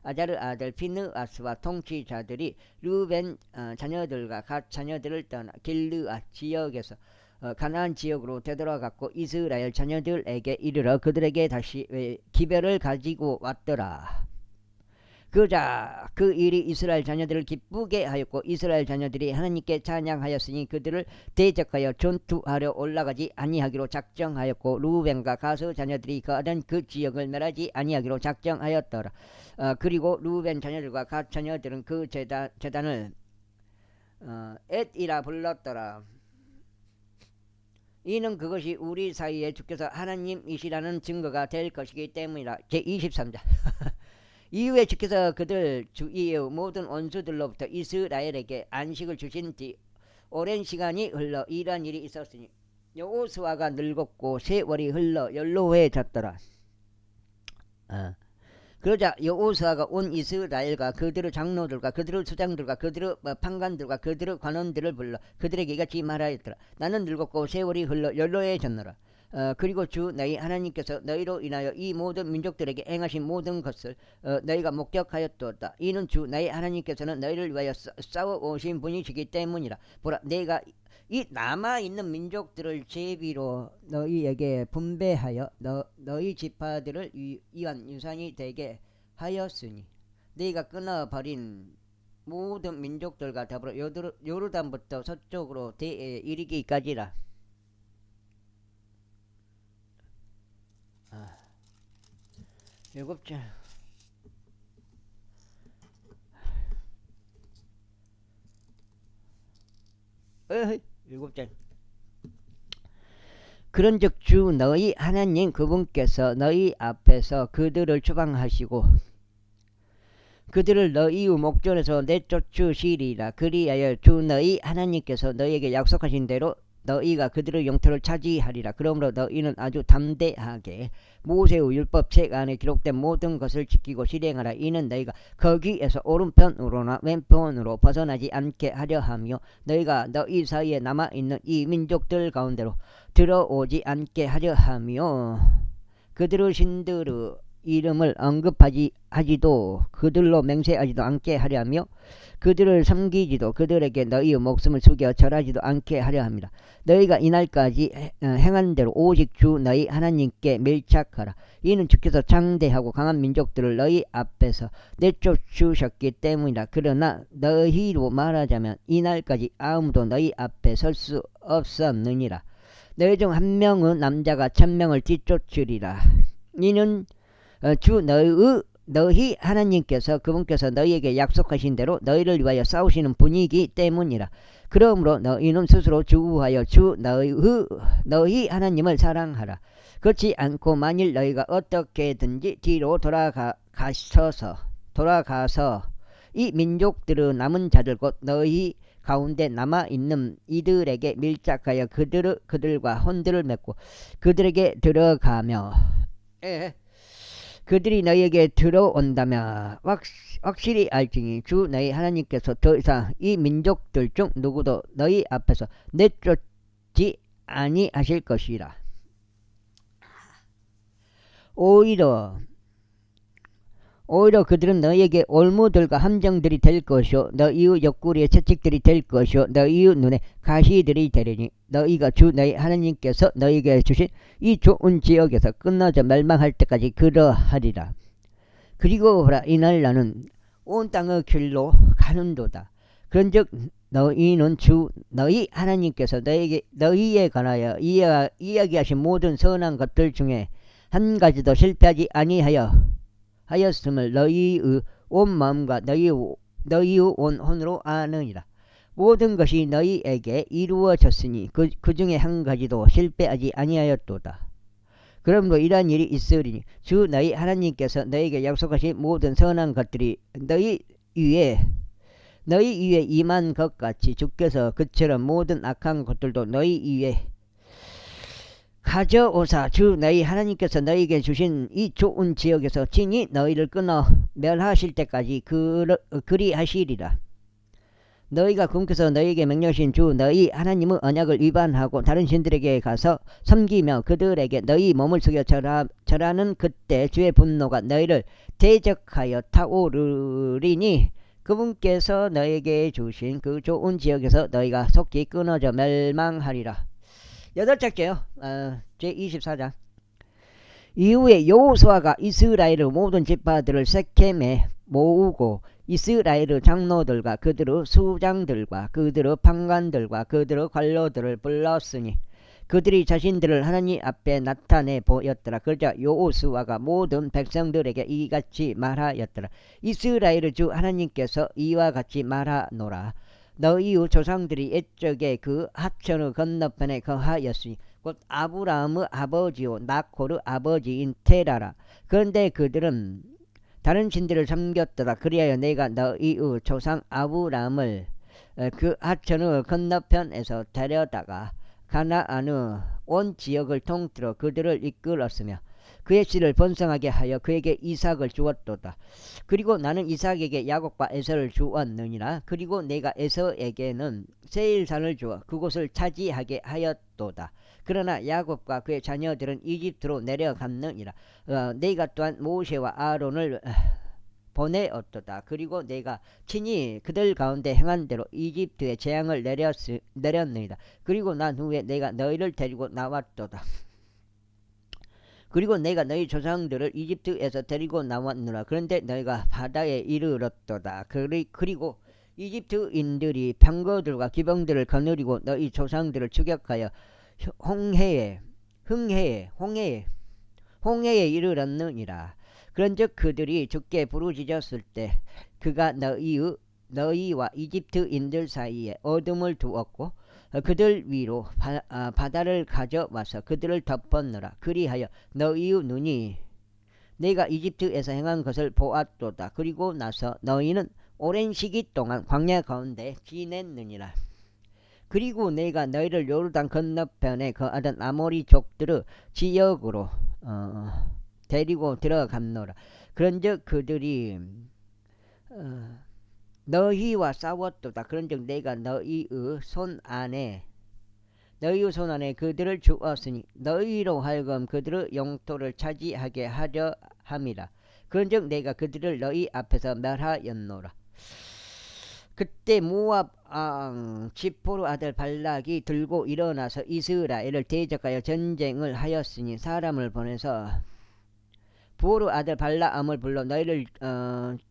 아자르 아들 비느하스와 통치자들이 루벤 자녀들과 갓 자녀들을 떠나 길르앗 지역에서 가나안 지역으로 되돌아갔고 이스라엘 자녀들에게 이르러 그들에게 다시 기별을 가지고 왔더라. 그러자 그 일이 이스라엘 자녀들을 기쁘게 하였고 이스라엘 자녀들이 하나님께 찬양하였으니 그들을 대적하여 전투하려 올라가지 아니하기로 작정하였고 루벤과 가스 자녀들이 거하던 그 지역을 멸하지 아니하기로 작정하였더라. 그리고 루벤 자녀들과 갓 자녀들은 그 제단을 엣이라 불렀더라. 이는 그것이 우리 사이에 주께서 하나님이시라는 증거가 될 것이기 때문이라. 제23장. 이후에 주께서 그들 주위의 모든 원수들로부터 이스라엘에게 안식을 주신 뒤 오랜 시간이 흘러 이러한 일이 있었으니 여호수아가 늙었고 세월이 흘러 연로해졌더라. 그러자 여호수아가 온 이스라엘과 그들의 장로들과 그들의 수장들과 그들의 판관들과 그들의 관원들을 불러 그들에게 이같이 말하였더라. 나는 늙었고 세월이 흘러 연로해졌노라. 그리고 주 너희 하나님께서 너희로 인하여 이 모든 민족들에게 행하신 모든 것을 너희가 목격하였도다. 이는 주 너희 하나님께서는 너희를 위하여 싸워오신 분이시기 때문이라. 보라, 내가 이 남아있는 민족들을 제비로 너희에게 분배하여 너희 지파들을 위한 유산이 되게 하였으니 너희가 끊어버린 모든 민족들과 더불어 요르단부터 서쪽으로 대에 이르기까지라. 일곱째. 일곱째. 그런즉 주 너희 하나님 그분께서 너희 앞에서 그들을 추방하시고 그들을 너희의 목전에서 내쫓으시리라. 그리하여 주 너희 하나님께서 너희에게 약속하신 대로 너희가 그들의 영토를 차지하리라. 그러므로 너희는 아주 담대하게 모세의 율법책 안에 기록된 모든 것을 지키고 실행하라. 이는 너희가 거기에서 오른편으로나 왼편으로 벗어나지 않게 하려 하며 너희가 너희 사이에 남아있는 이 민족들 가운데로 들어오지 않게 하려 하며 그들의 신들의 이름을 언급하지도 그들로 맹세하지도 않게 하려 하며 그들을 섬기지도 그들에게 너희의 목숨을 숙여 절하지도 않게 하려 합니다. 너희가 이날까지 행한 대로 오직 주 너희 하나님께 밀착하라. 이는 주께서 장대하고 강한 민족들을 너희 앞에서 내쫓으셨기 때문이라. 그러나 너희로 말하자면 이날까지 아무도 너희 앞에 설 수 없었느니라. 너희 중 한 명의 남자가 1000명을 뒤쫓으리라. 이는 주 너희 하나님께서 그분께서 너희에게 약속하신 대로 너희를 위하여 싸우시는 분이기 때문이라. 그러므로 너희는 스스로 주구하여 주 너희 하나님을 사랑하라. 그렇지 않고 만일 너희가 어떻게든지 뒤로 돌아가서 이 민족들의 남은 자들 곧 너희 가운데 남아있는 이들에게 밀착하여 그들과 혼들을 맺고 그들에게 들어가며 그들이 너희에게 들어온다면 확실히 알지니 주 너희 하나님께서 더 이상 이 민족들 중 누구도 너희 앞에서 내쫓지 아니하실 것이라. 오히려 그들은 너희에게 올무들과 함정들이 될 것이요 너 이웃 옆구리에 채찍들이 될 것이요 너 이웃 눈에 가시들이 되리니 너희가 주 너희 하나님께서 너희에게 주신 이 좋은 지역에서 끊어져 멸망할 때까지 그러하리라. 그리고 보라 이날 나는 온 땅의 길로 가는도다. 그런즉 너희는 주 너희 하나님께서 너희에 관하여 이야기하신 모든 선한 것들 중에 한 가지도 실패하지 하였음을 너희의 온 마음과 너희의 온 혼으로 아느니라. 모든 것이 너희에게 이루어졌으니 그 중에 한 가지도 실패하지 아니하였도다. 그러므로 이러한 일이 있으리니 주 너희 하나님께서 너희에게 약속하신 모든 선한 것들이 너희 위에 임한 것 같이 주께서 그처럼 모든 악한 것들도 너희 위에 가져오사 주 너희 하나님께서 너희에게 주신 이 좋은 지역에서 친히 너희를 끊어 멸하실 때까지 그리하시리라. 너희가 꿈꿔서 너희에게 명령하신 주 너희 하나님의 언약을 위반하고 다른 신들에게 가서 섬기며 그들에게 너희 몸을 속여 절하는 그때 주의 분노가 너희를 대적하여 타오르리니 그분께서 너희에게 주신 그 좋은 지역에서 너희가 속히 끊어져 멸망하리라. 8절째요. 제24장. 이후에 여호수아가 이스라엘의 모든 지파들을 세겜에 모으고 이스라엘의 장로들과 그들의 수장들과 그들의 판관들과 그들의 관로들을 불렀으니 그들이 자신들을 하나님 앞에 나타내 보였더라. 그러자 여호수아가 모든 백성들에게 이같이 말하였더라. 이스라엘의 주 하나님께서 이와 같이 말하노라. 너희의 조상들이 옛적에 그 하천의 건너편에 거하였으니 곧 아브라함의 아버지요 나콜의 아버지인 테라라. 그런데 그들은 다른 신들을 섬겼더라. 그리하여 내가 너희의 조상 아브라함을 그 하천의 건너편에서 데려다가 가나안의 온 지역을 통틀어 그들을 이끌었으며 그의 씨를 번성하게 하여 그에게 이삭을 주었도다. 그리고 나는 이삭에게 야곱과 에서를 주었느니라. 그리고 내가 에서에게는 세일산을 주어 그곳을 차지하게 하였도다. 그러나 야곱과 그의 자녀들은 이집트로 내려갔느니라. 내가 또한 모세와 아론을 보내었도다. 그리고 내가 친히 그들 가운데 행한 대로 이집트에 재앙을 내렸느니라. 그리고 난 후에 내가 너희를 데리고 나왔도다. 그리고 내가 너희 조상들을 이집트에서 데리고 나왔느라. 그런데 너희가 바다에 이르렀도다. 그리고 이집트인들이 병거들과 기병들을 거느리고 너희 조상들을 추격하여 홍해에 이르렀느니라. 그런즉 그들이 주께 부르짖었을 때 그가 너희와 이집트인들 사이에 어둠을 두었고 그들 위로 바다를 가져와서 그들을 덮었느라. 그리하여 너희의 눈이 내가 이집트에서 행한 것을 보았도다. 그리고 나서 너희는 오랜 시기 동안 광야 가운데 지냈느니라. 그리고 내가 너희를 요르단 건너편에 거하던 아모리 족들의 지역으로 데리고 들어갔노라. 그런즉 그들이 너희와 싸웠도다. 그런즉 내가 너희의 손 안에 그들을 주었으니 너희로 하여금 그들의 영토를 차지하게 하려 함이라. 그런즉 내가 그들을 너희 앞에서 멸하였노라. 그때 모압 왕 지포르 아들 발락이 들고 일어나서 이스라엘을 대적하여 전쟁을 하였으니 사람을 보내서 부오르 아들 발라암을 불러 너희를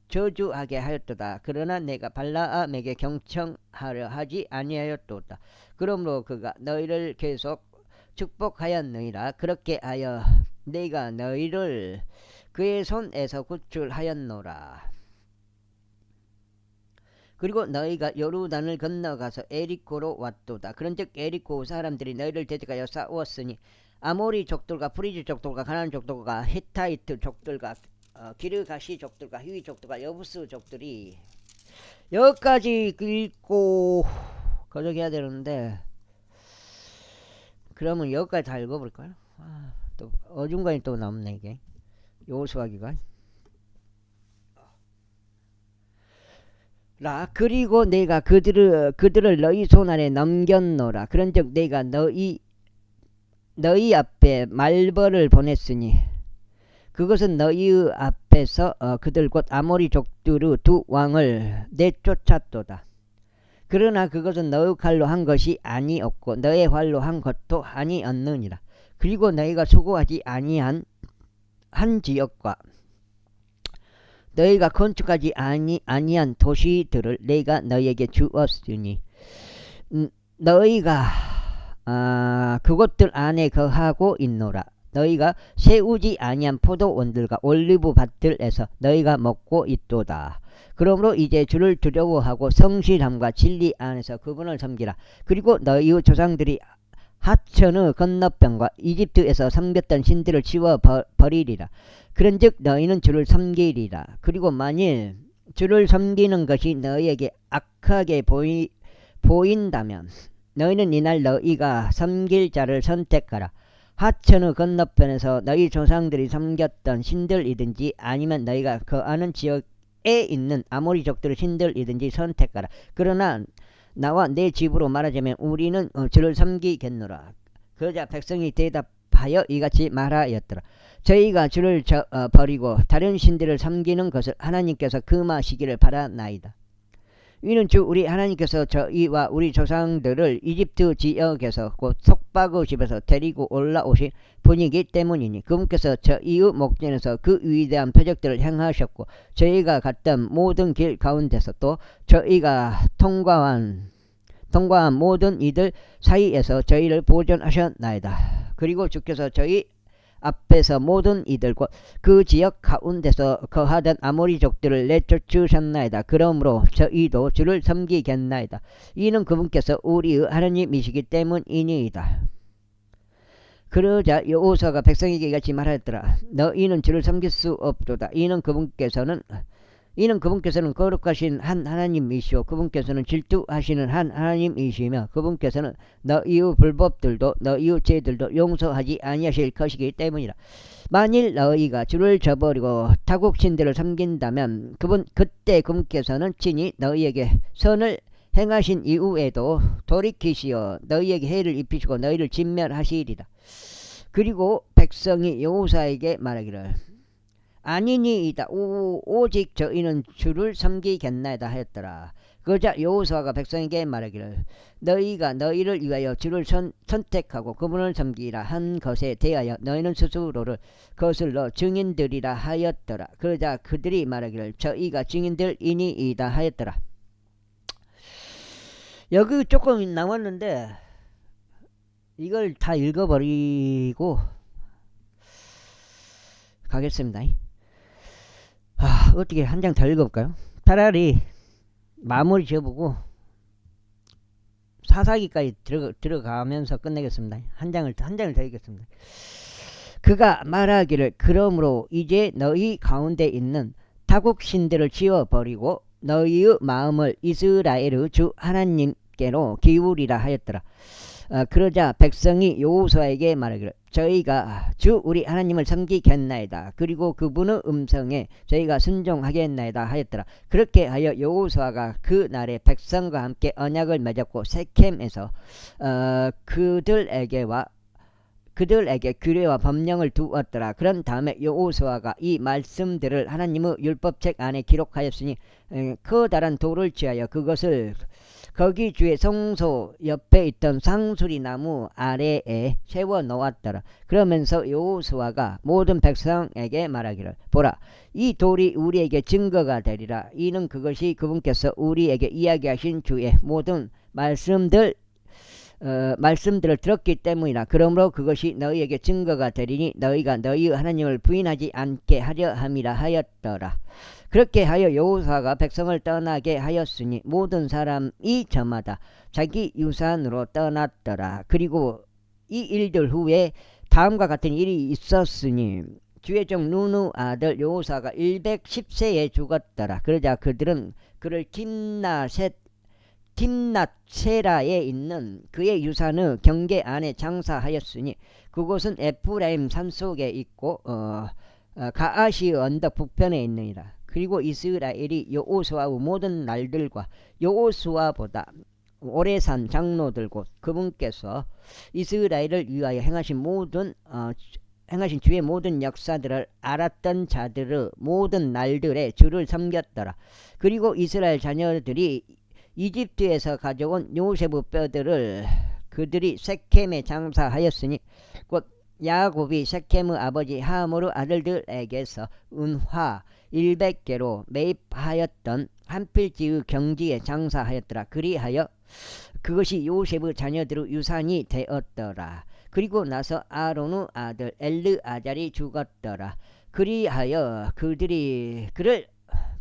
저주하게 하였도다. 그러나 내가 발라암에게 경청하려 하지 아니하였도다. 그러므로 그가 너희를 계속 축복하였느니라. 그렇게 하여 내가 너희를 그의 손에서 구출하였노라. 그리고 너희가 요르단을 건너가서 에리코로 왔도다. 그런즉 에리코 사람들이 너희를 대적하여 싸웠으니 아모리 족들과 프리즈 족들과 가나안 족들과 히타이트 족들과 기르가시 족들과 히위 족들과 여부스 족들이 여기까지 읽고 거적해야 되는데 그러면 여기까지 다 읽어볼까요? 또 어중간히 또 남네 이게 요수아기가. 그리고 내가 그들을 너희 손안에 넘겼노라. 그런즉 내가 너희 앞에 말벌을 보냈으니 그것은 너희의 앞에서 그들 곧 아모리 족들의 두 왕을 내쫓았도다. 그러나 그것은 너의 칼로 한 것이 아니었고 너의 활로 한 것도 아니었느니라. 그리고 너희가 수고하지 아니한 한 지역과 너희가 건축하지 아니한 도시들을 내가 너희에게 주었으니 너희가 그곳들 안에 거하고 있노라. 너희가 세우지 아니한 포도원들과 올리브 밭들에서 너희가 먹고 있도다. 그러므로 이제 주를 두려워하고 성실함과 진리 안에서 그분을 섬기라. 그리고 너희의 조상들이 하천의 건너편과 이집트에서 섬겼던 신들을 치워 버리리라. 그런즉 너희는 주를 섬기리라. 그리고 만일 주를 섬기는 것이 너희에게 악하게 보인다면 너희는 이날 너희가 섬길 자를 선택하라. 하천의 건너편에서 너희 조상들이 섬겼던 신들이든지 아니면 너희가 거하는 지역에 있는 아모리족들의 신들이든지 선택하라. 그러나 나와 내 집으로 말하자면 우리는 주를 섬기겠노라. 그러자 백성이 대답하여 이같이 말하였더라. 저희가 주를 버리고 다른 신들을 섬기는 것을 하나님께서 금하시기를 바라나이다. 이는 주 우리 하나님께서 저희와 우리 조상들을 이집트 지역에서 곧 속박의 집에서 데리고 올라오신 분이기 때문이니 그분께서 저희의 목전에서 그 위대한 표적들을 행하셨고 저희가 갔던 모든 길 가운데서 또 저희가 통과한 모든 이들 사이에서 저희를 보존하셨나이다. 그리고 주께서 저희 앞에서 모든 이들과 그 지역 가운데서 거하던 아모리족들을 내쫓으셨나이다. 그러므로 저희도 주를 섬기겠나이다. 이는 그분께서 우리의 하나님이시기 때문이니이다. 그러자 여호수아가 백성에게 이같이 말하였더라. 너희는 주를 섬길 수 없도다. 이는 그분께서는 거룩하신 한 하나님이시오. 그분께서는 질투하시는 한 하나님이시며 그분께서는 너희의 불법들도 너희의 죄들도 용서하지 아니하실 것이기 때문이라. 만일 너희가 주를 저버리고 타국신들을 섬긴다면 그때 그분께서는 친히 너희에게 선을 행하신 이후에도 돌이키시어 너희에게 해를 입히시고 너희를 진멸하시리라. 그리고 백성이 여호수아에게 말하기를 아니니이다. 오직 저희는 주를 섬기겠나이다 하였더라. 그러자 여호수아가 백성에게 말하기를 너희가 너희를 위하여 주를 선택하고 그분을 섬기라 한 것에 대하여 너희는 스스로를 거슬러 증인들이라 하였더라. 그러자 그들이 말하기를 저희가 증인들이니이다 하였더라. 여기 조금 남았는데 이걸 다 읽어버리고 가겠습니다. 어떻게 한 장 더 읽어볼까요? 차라리 마무리 지어보고 사사기까지 들어가면서 끝내겠습니다. 한 장을 더 읽겠습니다. 그가 말하기를 그러므로 이제 너희 가운데 있는 타국신들을 지워버리고 너희의 마음을 이스라엘의 주 하나님께로 기울이라 하였더라. 그러자 백성이 여호수아에게 말하기를 저희가 주 우리 하나님을 섬기겠나이다. 그리고 그분의 음성에 저희가 순종하겠나이다 하였더라. 그렇게 하여 여호수아가 그 날에 백성과 함께 언약을 맺었고 세켐에서 그들에게 규례와 법령을 두었더라. 그런 다음에 여호수아가 이 말씀들을 하나님의 율법책 안에 기록하였으니 커다란 돌을 취하여 그것을 거기 주의 성소 옆에 있던 상수리 나무 아래에 세워 놓았더라. 그러면서 여호수아가 모든 백성에게 말하기를 보라 이 돌이 우리에게 증거가 되리라. 이는 그것이 그분께서 우리에게 이야기하신 주의 모든 말씀들을 들었기 때문이라. 그러므로 그것이 너희에게 증거가 되리니 너희가 너희 하나님을 부인하지 않게 하려 함이라 하였더라. 그렇게 하여 여호수아가 백성을 떠나게 하였으니 모든 사람이 저마다 자기 유산으로 떠났더라. 그리고 이 일들 후에 다음과 같은 일이 있었으니 주의 종 눈의 아들 여호수아가 110세에 죽었더라. 그러자 그들은 그를 tim낫세라에 있는 그의 유산의 경계 안에 장사하였으니 그곳은 에프라임 산속에 있고 가아시 언덕 북편에 있느니라. 그리고 이스라엘이 여호수아의 모든 날들과 여호수아보다 오래 산 장로들 곧 그분께서 이스라엘을 위하여 행하신 모든 행하신 주의 모든 역사들을 알았던 자들의 모든 날들에 주를 섬겼더라. 그리고 이스라엘 자녀들이 이집트에서 가져온 요셉의 뼈들을 그들이 세켐에 장사하였으니 곧 야곱이 세켐의 아버지 하모르 아들들에게서 은화 100개로 매입하였던 한 필지의 경지에 장사하였더라. 그리하여 그것이 요셉의 자녀들의 유산이 되었더라. 그리고 나서 아론의 아들 엘르아잘이 죽었더라. 그리하여 그들이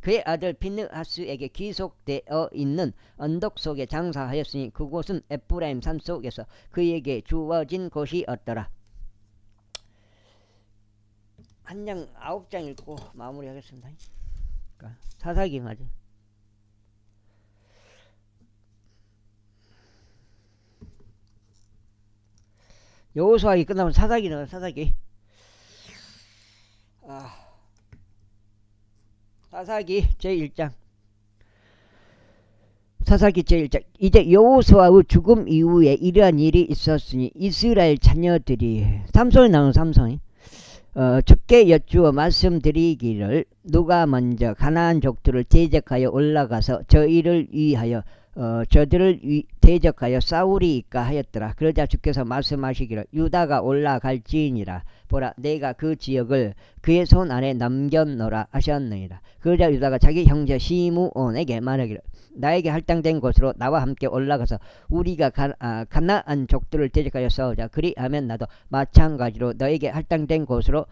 그의 아들 핀느하스에게 귀속되어 있는 언덕 속에 장사하였으니 그곳은 에프라임 산 속에서 그에게 주어진 곳이었더라. 한 장 9장 읽고 마무리하겠습니다. 사사기 맞아. 여호수아기 끝나면 사사기 나와. 사사기. 사사기 제1장. 사사기 제1장. 이제 여호수아의 죽음 이후에 이러한 일이 있었으니 이스라엘 자녀들이 삼손이 나오는 삼손이 주께 여쭈어 말씀드리기를 누가 먼저 가나안 족들을 대적하여 올라가서 저희를 위하여 저들을 대적하여 싸우리이까 하였더라. 그러자 주께서 말씀하시기를 유다가 올라갈지니라. 보라 내가 그 지역을 그의 손 안에 남겼노라 하셨느니라. 그러자 유다가 자기 형제 시므온에게 말하기를 나에게 할당된 곳으로 나와 함께 올라가서 우리가 가나안 족들을 대적하여 싸우자. 그리하면 나도 마찬가지로 너에게 할당된 곳으로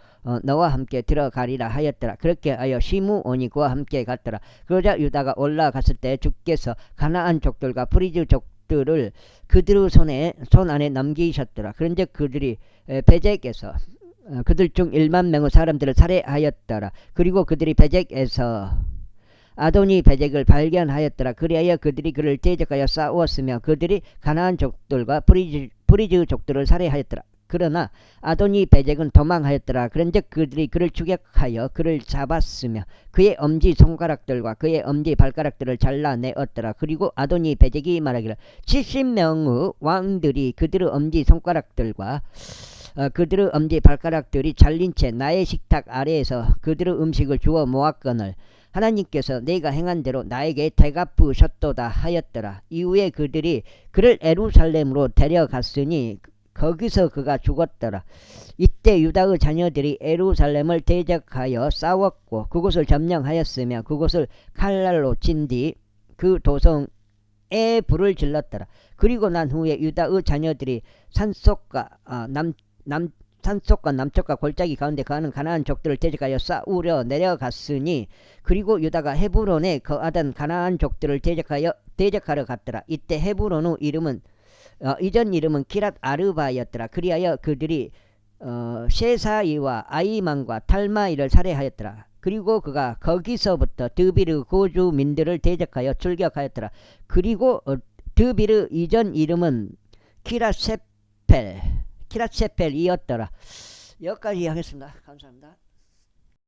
너와 함께 들어가리라 하였더라. 그렇게 하여 시므온이 그와 함께 갔더라. 그러자 유다가 올라갔을 때 주께서 가나안 족들과 프리즈 족들을 그들의 손 안에 남기셨더라. 그런즉 그들이 베젝에서 그들 중 1만 명의 사람들을 살해하였더라. 그리고 그들이 베젝에서 아도니 베젝을 발견하였더라. 그리하여 그들이 그를 대적하여 싸우었으며 그들이 가나안 족들과 프리즈 족들을 살해하였더라. 그러나 아도니 베젝은 도망하였더라. 그런즉 그들이 그를 추격하여 그를 잡았으며 그의 엄지 손가락들과 그의 엄지 발가락들을 잘라내었더라. 그리고 아도니 베젝이 말하기를 70명의 왕들이 그들의 엄지 손가락들과 그들의 엄지 발가락들이 잘린 채 나의 식탁 아래에서 그들의 음식을 주워 모았거늘 하나님께서 내가 행한 대로 나에게 되갚으셨도다 하였더라. 이후에 그들이 그를 에루살렘으로 데려갔으니 거기서 그가 죽었더라. 이때 유다의 자녀들이 에루살렘을 대적하여 싸웠고 그곳을 점령하였으며 그곳을 칼날로 친 뒤 그 도성에 불을 질렀더라. 그리고 난 후에 유다의 자녀들이 산속과 남쪽과 골짜기 가운데 거하는 가나안 족들을 대적하여 싸우려 내려갔으니 그리고 유다가 헤브론에 거하던 가나안 족들을 대적하러 갔더라. 이때 헤브론의 이름은 이전 이름은 기랏 아르바였더라. 그리하여 그들이 셰사이와 아이만과 탈마이를 살해하였더라. 그리고 그가 거기서부터 드비르 고주민들을 대적하여 출격하였더라. 그리고 드비르 이전 이름은 키라세펠이었더라. 여기까지 하겠습니다. 감사합니다.